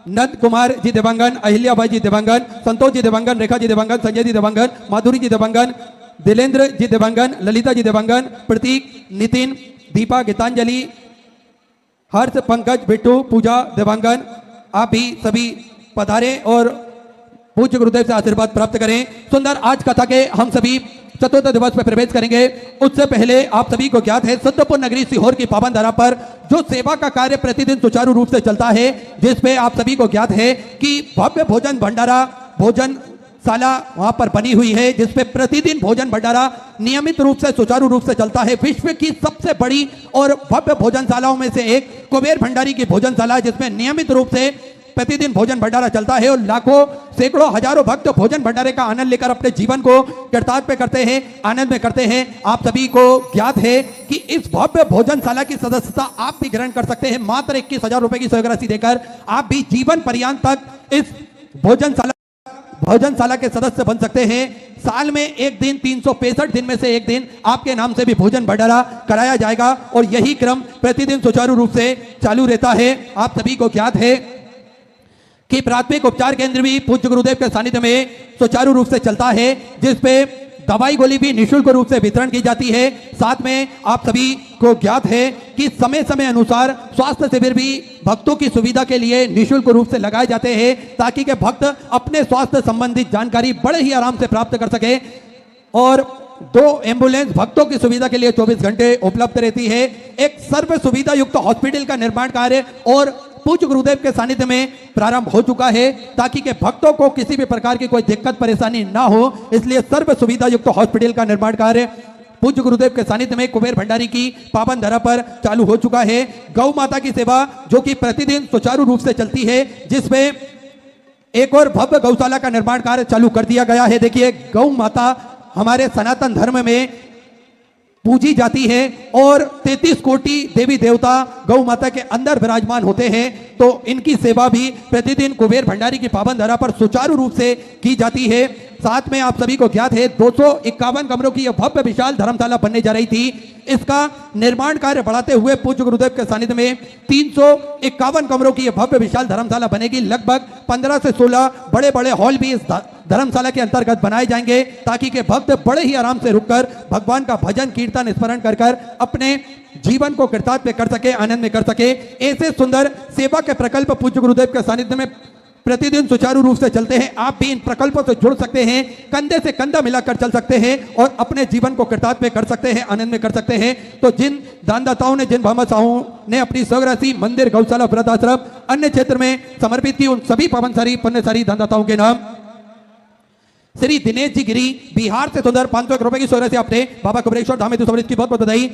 नंद कुमार जी देवांगन, अहिल्याबाई जी देवांगन, संतोष जी देवांगन, रेखा जी देवांगन, संजय जी देवांगन, माधुरी जी देवांगन, दिलेंद्र जी देवांगन, ललिता जी देवांगन, प्रतीक, नितिन, दीपा, गीतांजलि, हर्ष, पंकज, बिट्टू, पूजा देवांगन, आप भी सभी पधारे और पूज्य गुरुदेव से आशीर्वाद प्राप्त करें। सुंदर आज कथा के हम सभी चतुर्थ दिवस पर प्रवेश करेंगे। उससे पहले आप सभी को ज्ञात है, सिद्धपुर नगरी सीहोर की पावन धरा पर जो सेवा का कार्य प्रतिदिन सुचारू रूप से चलता है, जिसपे आप सभी को ज्ञात है कि भव्य भोजन भंडारा भोजनशाला वहां पर बनी हुई है, जिसपे प्रतिदिन भोजन भंडारा नियमित रूप से सुचारू रूप से चलता है। विश्व की सबसे बड़ी और भव्य भोजनशालाओं में से एक कुबेर भंडारी की भोजनशाला, जिसमें नियमित रूप से प्रतिदिन भोजन भंडारा चलता है और लाखों सैकड़ों हजारों भक्त भोजन भंडारे का आनंद लेकर अपने जीवन को कृतार्थ करते हैं, आनंद में करते हैं। आप सभी को ज्ञात है कि इस भव्य भोजनशाला की सदस्यता आप भी ग्रहण कर सकते हैं। मात्र 21,000 रुपए की सहयोग राशि देकर आप भी जीवन पर्यंत तक इस भोजनशाला के सदस्य बन सकते हैं। साल में एक दिन 365 दिन में से एक दिन आपके नाम से भी भोजन भंडारा कराया जाएगा और यही क्रम प्रतिदिन सुचारू रूप से चालू रहता है। आप सभी को ज्ञात है कि प्राथमिक उपचार केंद्र भी पूज्य गुरुदेव के सानिध्य में सुचारू रूप से चलता है, जिसपे दवाई गोली भी निःशुल्क रूप से वितरण की जाती है। साथ में आप सभी को ज्ञात है कि समय समय अनुसार स्वास्थ्य शिविर भी भक्तों की सुविधा के लिए निःशुल्क रूप से लगाए जाते हैं, ताकि के भक्त अपने स्वास्थ्य संबंधित जानकारी बड़े ही आराम से प्राप्त कर सके। और 2 एम्बुलेंस भक्तों की सुविधा के लिए 24 घंटे उपलब्ध रहती है। एक सर्व सुविधा युक्त हॉस्पिटल का निर्माण कार्य और पूज्य गुरुदेव के सानिध्य में प्रारंभ हो चुका है, ताकि के भक्तों को किसी भी प्रकार की कोई दिक्कत परेशानी ना हो, इसलिए सर्व सुविधा युक्त हॉस्पिटल का निर्माण कार्य पूज्य गुरुदेव के सानिध्य में कुबेर भंडारी की पावन धरा पर चालू हो चुका है। गौ माता की सेवा जो कि प्रतिदिन सुचारू रूप से चलती है, जिसमें एक और भव्य गौशाला का निर्माण कार्य चालू कर दिया गया है। देखिए, गौ माता हमारे सनातन धर्म में पूजी जाती है और 33 कोटि देवी देवता गौ माता के अंदर विराजमान होते हैं, तो इनकी सेवा भी प्रतिदिन कुबेर भंडारी की पावन धरा पर सुचारू रूप से की जाती है। साथ में आप सभी को ज्ञात है 251 कमरों की यह भव्य विशाल धर्मशाला बनने जा रही थी। इसका निर्माण कार्य बढ़ाते हुए पूज्य गुरुदेव के सानिध्य में 351 कमरों की यह भव्य विशाल धर्मशाला बनेगी। लगभग 15 से 16 बड़े बड़े हॉल भी इस धर्मशाला के अंतर्गत बनाए जाएंगे, ताकि के भक्त बड़े ही आराम से रुककर भगवान का भजन कीर्तन स्मरण कर अपने जीवन को कृतार्थ कर सके, आनंद में कर सके। ऐसे सुंदर सेवा के प्रकल्प पूज्य गुरुदेव के सानिध्य में प्रतिदिन सुचारू रूप से चलते हैं। आप भी इन प्रकल्पों से जुड़ सकते हैं, कंधे से कंधा मिलाकर चल सकते हैं और अपने जीवन को कृतार्थ में कर सकते हैं, आनंद में कर सकते हैं। तो जिन दानदाताओं ने, जिन भामाशाहों ने अपनी सहयोग राशि मंदिर, गौशाला, वृद्धाश्रम, अन्य क्षेत्र में समर्पित की, उन सभी पावनसारी पुण्यसारी दानदाताओं के नाम श्री दिनेश जी गिरी बिहार से सुंदर 500 रुपए की सहयोग राशि आपने बाबा कुबेरेश्वर धाम हेतु समर्पित की बहुत बहुत बधाई।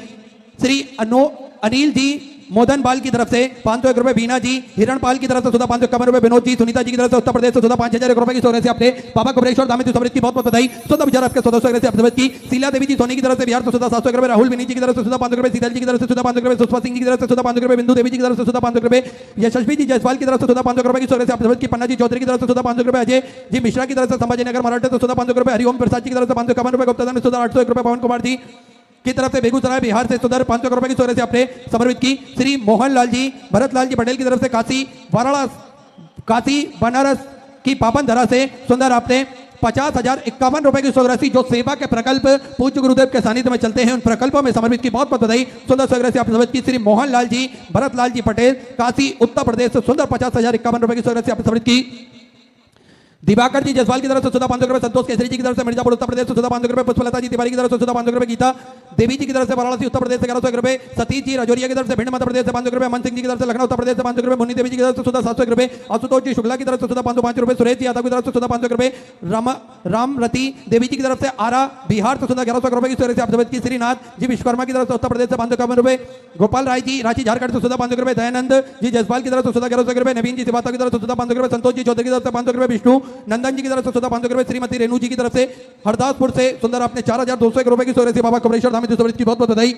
श्री अनिल जी मोदनपाल की तरफ से 501 रुपए, बीना जी हिरणपाल की तरफ से 551 रुपए, विनोद जी सुनीता जी की तरफ से उत्तर प्रदेश से 5,000 रुपए की सहयोग से आपने बाबा कुबेरेश्वर धाम हेतु समर्पित की बहुत बहुत बधाई। 14 विचार आपके 1400 से आप की। शीला देवी जी सोनी की तरफ से बिहार से 700 रुपए, राहुल विनी जी की तरफ से 500 रुपए, सीताल जी की तरफ से 500 रुपए, सुषमा सिंह जी की तरफ से 500 रुपए, बिंदु देवी जी की तरफ से 500 रुपए, यशस्वी जी जयसवाल की तरफ से 500 रुपए की सहयोग से आप की। पन्ना जी चौधरी की तरफ से 500 रुपए, अजय जी मिश्रा की तरफ से संभाजी नगर मराठा से 500 रुपए, हरिओम प्रसाद जी की तरफ से 551 रुपए, गुप्ता 801 रुपए, पवन कुमार जी की तरफ से बेगूसराय बिहार से सुंदर 500 रुपए की सहयोग से आपने समर्पित की। श्री मोहनलाल जी भरतलाल जी पटेल की तरफ से काशी बनारस की पावन धरा से सुंदर आपने 50,051 रुपए की सहयोग राशि जो सेवा के प्रकल्प पूज्य गुरुदेव के सानिध्य में चलते हैं, उन प्रकल्पों में समर्पित की बहुत बहुत बधाई। सुंदर सहयोग राशि आपने समर्पित की। श्री मोहनलाल जी भरतलाल जी पटेल काशी उत्तर प्रदेश से सुंदर 50,051 रुपए की सहयोग राशि आपने समर्पित की। दिवाकर जी जसवाल की तरफ से 14,500 रुपए, संतोष केसरी जी की तरफ से मिर्जापुर उत्तर प्रदेश से 14,500 रुपए, पुष्पलता जी तिवारी की तरफ से 14,500 रुपए, गीता देवी जी की तरफ से वाराणसी उत्तर प्रदेश से 1100 रुपए, सतीश जी राजौरिया की तरफ से भिंड मध्य प्रदेश से 500 रुपए, अमन सिंह जी की तरफ से लखनऊ उत्तर प्रदेश से 500 रुपए, मुन्नी देवी जी की तरफ से 700 रुपए, आशुतोष जी शुक्ला की तरफ से 505 रुपए, सुरेश जी यादव की तरफ से 500 रुपए, रामरती देवी जी की तरफ से आरा बिहार से 1100 रुपए की सूर्य से आप की, श्रीनाथ जी विश्वकर्मा की तरफ से उत्तर प्रदेश से 551 रुपए, गोपाल राय जी रांची झारखंड से 500 रुपए, दयानंद जी जसपाल की तरफ से 1100 रुपए, नवीन जी सिवाता की तरफ से 500 रुपए, संतोष जी चौधरी की तरफ से 500 रुपए, विष्णु नंदन जी की तरफ से 500 रुपए, श्रीमती रेणु जी की तरफ से हरदासपुर से सुंदर आपने 4,201 रुपए की सूर्य से बाबा कमलेश्वर धाम की बहुत बहुत बधाई।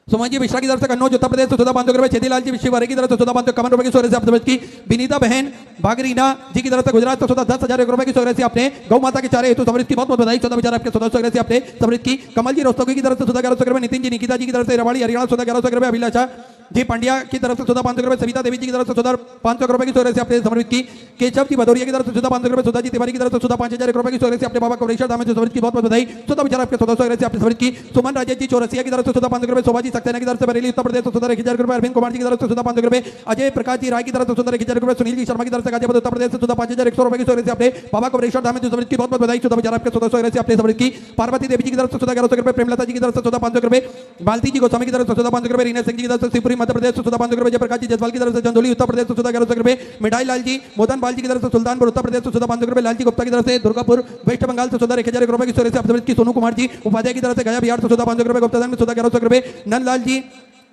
सुमन जी मिश्रा की तरफ से कन्नौज उत्तर प्रदेश से 14,500 रुपए, छेदीलाल जी शिवहरे की तरफ से 14,551 रुपए की सूर्य से आप समझ की, विनीता बहन बागरीना जी की तरफ से गुजरात से 10,000 रुपए की सूर्य से आपने गौ माता के चारे हेतु समृद्ध की बहुत बहुत बधाई। 14 विचार आपके 1400 से आपने समृद्ध की। कमल जी रोस्तोगी की तरफ से 1100 रुपए, नितिन जी निकिता जी की तरफ से रवाड़ी हरियाणा 1100 रुपए, अभिलाषा जी पांड्या की तरफ से 14,500 रुपए, सविता देवी जी की तरफ से 14,500 रुपए की सूर्य से आपने समृद्ध की। केशव जी भदौरिया की तरफ से 14,500 रुपए, सुधा जी तिवारी की तरफ से 5,000 रुपए की सूर्य से आपने बाबा कमलेश्वर धाम समृद्ध की बहुत बहुत बधाई। 14 विचार आपके 1400 से आपने समृद्ध की। सुमन राजेश जी चौरसिया की तरफ से 14,500 रुपए, शोभा जी सक्सेना की तरफ से बरेली उत्तर प्रदेश से 1,000 रुपए, अरविंद कुमार जी की तरफ से 14,500 रुपए, अजय प्रकाश जी राय की तरफ से 1,000 रुपए, सुनील जी शर्मा की तरफ से गाजीपुर उत्तर प्रदेश से 5,100 रुपए की सूर्य से आपने बाबा कमलेश्वर धाम समृद्ध की बहुत बहुत बधाई। 14 विचार आपके 1400 से आपने समृद्ध की। पार्वती देवी जी की तरफ से 1100 रुपए, प्रेमलता जी की तरफ से 14,500 रुपए, बालती जी गोस्वामी की तरफ से 14,500 रुपए, रीना सिंह जी की तरफ से शिवपुरी मध्य प्रदेश से 14,500 रुपए, जयप्रकाश जी जसवाल की तरफ से चंदौली उत्तर प्रदेश से 1100 रुपए, मिठाई लाल जी मोदन बाल जी की तरफ से सुल्तानपुर उत्तर प्रदेश से 14,500 रुपए, लालजी गुप्ता की तरफ से दुर्गापुर वेस्ट बंगाल से 1,000 रुपए की सूर्य से आप समृद्ध की। सोनू कुमार जी उपाध्याय की तरफ से गया बिहार से 14,500 रुपए, गुप्ताधन में 1100 रुपए, नंदलाल जी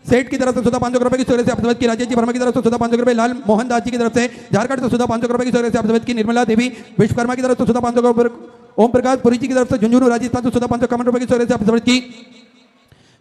सेठ की तरफ से 14,500 रुपए की सूर्य से आप समझ की। राजेश जी वर्मा की तरफ से 14,500 रुपए, लाल मोहन दास जी की तरफ से झारखंड से 14,500 रुपए की सूर्य से आप समझ की। निर्मला देवी विश्वकर्मा की तरफ से 14,500 रुपए, ओम प्रकाश पुरी जी की तरफ से झुंझुनू राजस्थान से 14,551 रुपए की सूर्य से आप समझ की।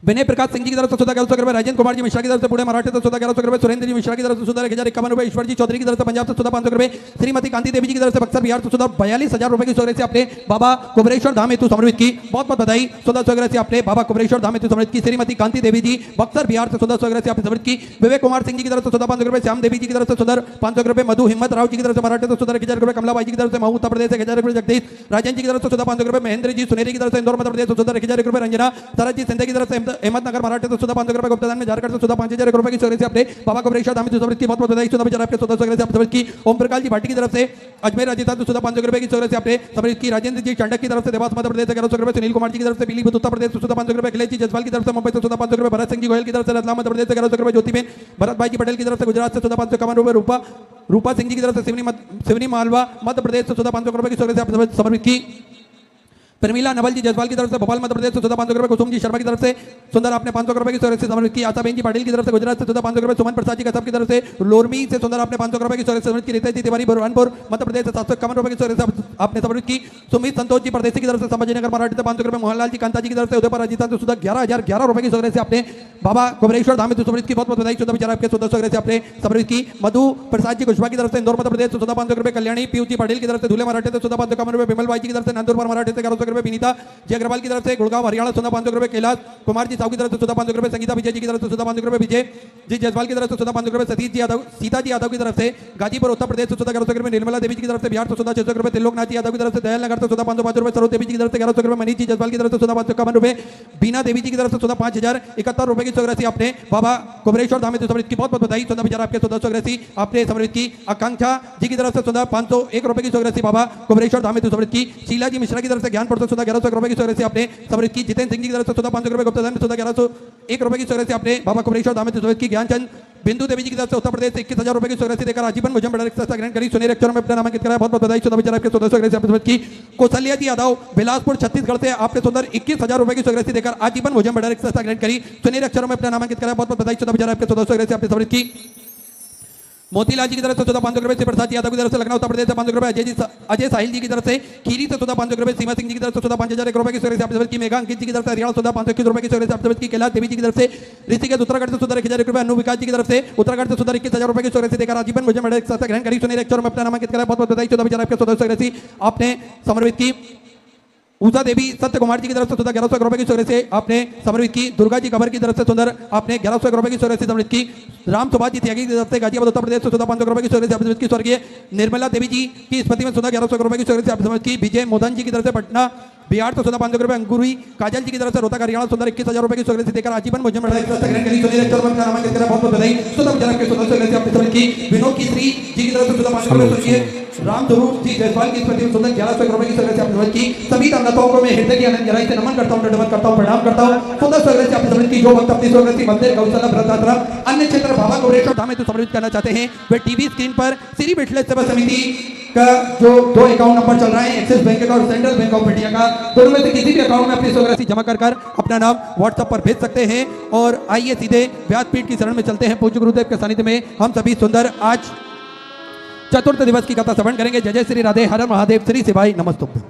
विनय प्रकाश सिंह जी की तरफ से 14,1100 रुपए, राजेंद्र कुमार जी मिश्रा की तरफ से पुणे मराठे से 14,1100 रुपए, सुरेंद्र जी मिश्रा की तरफ से 1,051 रुपए, ईश्वर जी चौधरी की तरफ से पंजाब से 14,500 रुपए, श्रीमती कांति देवी जी की तरफ से बक्सर बिहार से 42,000 रुपए की सूर्य से आपने बाबा कुबरेश्वर धाम हेतु समर्पित की। बहुत बहुत बधाई। 1400 से आपने बाबा कुबरेश्वर धाम हेतु समर्पित की। श्रीमती कांति देवी जी बक्सर बिहार से 1400 से आपने समर्पित की। विवेक कुमार सिंह जी की तरफ से 14,500 रुपए, श्याम देवी जी की तरफ से 500 रुपए, मधु हिम्मत राव जी की तरफ से मराठे से 1,000 रुपए, कमलाबाई जी की तरफ से महू उत्तर प्रदेश से 1,000 रुपए, जगदीश राजन जी की तरफ से 14,500 रुपए, महेंद्र जी सुनेरी की तरफ से इंदौर मध्य प्रदेश से 1,000 रुपए, रंजना सरद जी सिंधे की तरफ से अहमदनगर मराठे से 14,500 रुपए, गुप्ताधन में झारखंड से 5,000 रुपए की सूर्य से आपने बाबा कमलेश्वर धाम समृद्ध की बहुत बहुत बधाई। 14 विचार आपके 1400 से आप समृद्ध की। ओम प्रकाश जी भाटी की तरफ से अजमेर राजस्थान से 500 रुपए की सूर्य से आपने समृद्ध की। राजेंद्र जी चंडक की तरफ से देवास मध्य प्रदेश से 1100 रुपए, सुनील कुमार जी की तरफ से पीलीभीत उत्तर प्रदेश से 500 रुपए, अखिलेश जी जसवाल की तरफ से मुंबई से 500 रुपए, भरत सिंह जी गोयल की तरफ से रतलाम मध्य प्रदेश से 1100 रुपए, ज्योतिबेन भरत भाई जी पटेल की तरफ से गुजरात से 551 रुपए, रूपा सिंह जी की तरफ से सिवनी मालवा मध्य प्रदेश से 500 रुपए की सूर्य से आप समर्पित की। प्रमीला नवल जी जसवाल की तरफ से भोपाल मध्य प्रदेश से 500 रुपए, कुसुम जी शर्मा की तरफ से सुंदर आपने 500 रुपए की सूर्य से समर्पित की। आशाबेन जी पाटिल की तरफ से गुजरात से 500 रुपए, सुमन प्रसाद जी कसब की तरफ से लोरमी से सुंदर आपने 500 रुपए की सूर्य से समर्पित की। रितेश जी तिवारी बुरहानपुर मध्य प्रदेश से 751 रुपए की सूर्य से आपने समर्पित की। सुमित संतोष जी परदेसी की तरफ से संभाजीनगर मराठी से 500 रुपए, मोहनलाल जी कांता जी की तरफ से उदयपुर राजस्थान से 11,011 रुपए की सूर्य से आपने बाबा कुबरेश्वर धाम में समर्पित की। बहुत बहुत बधाई। 14 विचार आपके 1400 से आपने समर्पित की। मधु प्रसाद जी कुशवाहा की तरफ से इंदौर मध्य प्रदेश से 500 रुपए, कल्याणी पीयू जी पाटिल की तरफ से धुले मराठे से 551 रुपए, विमल भाई जी की तरफ से नंदुरबार मराठे से 1100 रुपए, विनीता अग्रवाल की तरफ से गुड़गांव हरियाणा 500 रुपए, कैलाश कुमार जी साहू की तरफ से 500 रुपए, संगीता विजय जी की तरफ से 500 रुपए, विजय जी जसवाल की तरफ से 500 रुपए, सतीश जी यादव सीता जी यादव की तरफ से गाजीपुर उत्तर प्रदेश से 1100 रुपए, निर्मला देवी जी की तरफ से बिहार से 600 रुपए, त्रिलोकनाथ जी यादव की तरफ से दयाल नगर से 505 रुपए, सरोज देवी जी की तरफ से 1100 रुपए, मनीष जी जसवाल की तरफ से 551 रुपए, बीना देवी जी की तरफ से 5,071 रुपए की राशि आपने बाबा कुबरेश्वर धाम में समर्पित की। बहुत बहुत बधाई। 14 विचार आपके 1400 राशि आपने समर्पित की। आकांक्षा जी की तरफ से 501 रुपए की राशि बाबा कुबरेश्वर धाम में समर्पित की। शीला जी मिश्रा की तरफ से ज्ञानपुर से 1100 रुपए की राशि आपने समर्पित की। जितेंद्र सिंह जी की तरफ से 500 रुपए, गुप्ताधन में 1101 रुपए की सूर्य से आपने बाबा कुबरेश्वर धाम में समर्पित की। ज्ञानचंद बिंदु देवी जी की तरफ से उत्तर प्रदेश से 21,000 रुपए की सूर्य से देकर आजीवन मुझे बड़ा रिक्शा ग्रहण करी। सुनहरे अक्षरों में अपना नामांकित कराया। बहुत बहुत बधाई। 14 विचार आपके 1400 से समर्पित की। कौशल्या जी यादव बिलासपुर छत्तीसगढ़ से आपने सुंदर 21,000 रुपए की सूर्य से देकर आजीवन मुझे बड़ा रिक्शा ग्रहण करी। सुनहरे अक्षरों में अपना नामांकित कराया। बहुत बहुत बधाई। 14 विचार आपके 1400 से आपने समर्पित की। मोतीलाल जी की तरफ से 500 रुपए, से प्रसाद यादव की तरफ से लखनऊ उत्तर प्रदेश से 500 रुपए, अजय साहिल जी की तरफ से खीरी से 500 रुपए, सीमा सिंह जी की तरफ से 5,001 रुपए की सूर्य से आपने की। मेघा अंकित जी की तरफ से हरियाणा 521 रुपए की सूर्य से आपने की। कैलाश देवी जी की तरफ से ऋषिकेश उत्तराखंड से 1,000 रुपए, अनु विकास जी की तरफ से उत्तराखंड से 21,000 रुपए की सूर्य से देकर आजीवन मुझे बड़े रिक्शा ग्रहण करी। सुनहरे अक्षरों में अपना नामांकित कराया। बहुत बहुत बधाई। 14 विचार आपके 1400 आपने समर्पित की। उषा देवी सत्य कुमार जी की तरफ से 1100 रुपए की सूर्य से आपने समर्पित की। दुर्गा जी कबर की तरफ से सुंदर आपने 1100 रुपए की सूर्य से समर्पित की। राम सुभाष जी त्यागी की तरफ से गाजियाबाद उत्तर प्रदेश से 500 रुपए की सूर्य से समर्पित की। स्वर्गीय निर्मला देवी जी की स्मृति में 1100 रुपए की सूर्य से आप समर्पित की। विजय मोदन जी की तरफ से पटना बिहार तो 14,500 रुपए अंकुरी काजल जी की तरफ से रोहतक हरियाणा सुंदर 21,000 रुपए की सुगंध से देकर आजीवन भोजन बढ़ा विनोद की श्री जी की तरफ से 14,500 रुपए राम धरूप जी जयसवाल की प्रति सुंदर 1100 रुपए की सुगंध से आपने की सभी दानदाताओं को मैं हृदय की आनंद गहराई से नमन करता हूं, दंडवत करता हूं, प्रणाम करता हूं। सुंदर सुगंध से आपने सुगंध की जो वक्त अपनी सुगंध मंदिर गौशाला वृद्धाश्रम अन्य क्षेत्र बाबा गौरेश्वर धाम में तो समर्पित करना चाहते हैं वे टीवी स्क्रीन पर श्री मिथिलेश सेवा समिति का जो 2 अकाउंट नंबर चल रहा है एक्सिस बैंक का और सेंट्रल बैंक ऑफ इंडिया का, दोनों में से किसी भी अकाउंट में अपनी स्वराशि जमा कर अपना नाम व्हाट्सएप पर भेज सकते हैं। और आइए सीधे व्यासपीठ की शरण में चलते हैं। पूज्य गुरुदेव के सानिध्य में हम सभी सुंदर आज चतुर्थ दिवस की कथा श्रवण करेंगे। जय जय श्री राधे, हर हर महादेव, श्री शिवाय नमस्तुभ्यं।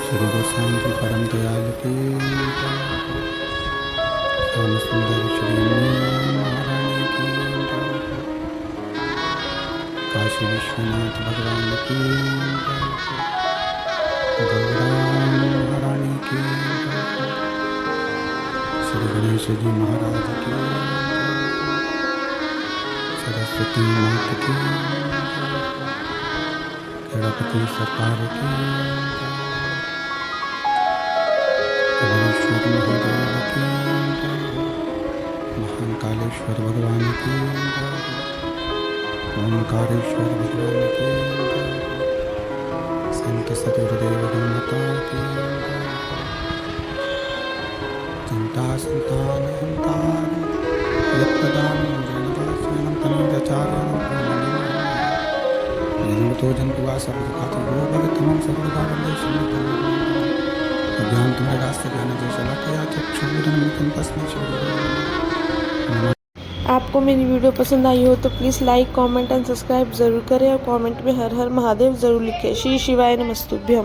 श्री गोसाई की परम दयाल की श्याम सुंदर श्री महारानी की काशी विश्वनाथ भगवान की गौराम महारानी की श्री गणेश जी महाराज की सरस्वती माता की गणपति सरकार की गणेश्वर महादेव की महान कालेश्वर भगवान की ओंकारेश्वर भगवान की संत सदगुरुदेव माता की चिंता संतान हंतार यत्प्रदान जनवासनम तनुजाचार्यम तो जंतुवा सर्वखाति गुरु भगतमं सर्वदावलेशं ज्ञान तुम्हारे रास्ते ज्ञान जैसा लखया चक्षुरुन्मिलितं तस्मै श्री आपको मेरी वीडियो पसंद आई हो तो please like, comment and subscribe ज़रूर करें और कमेंट में हर हर महादेव ज़रूर लिखें। श्री शिवाय नमस्तुभ्यम।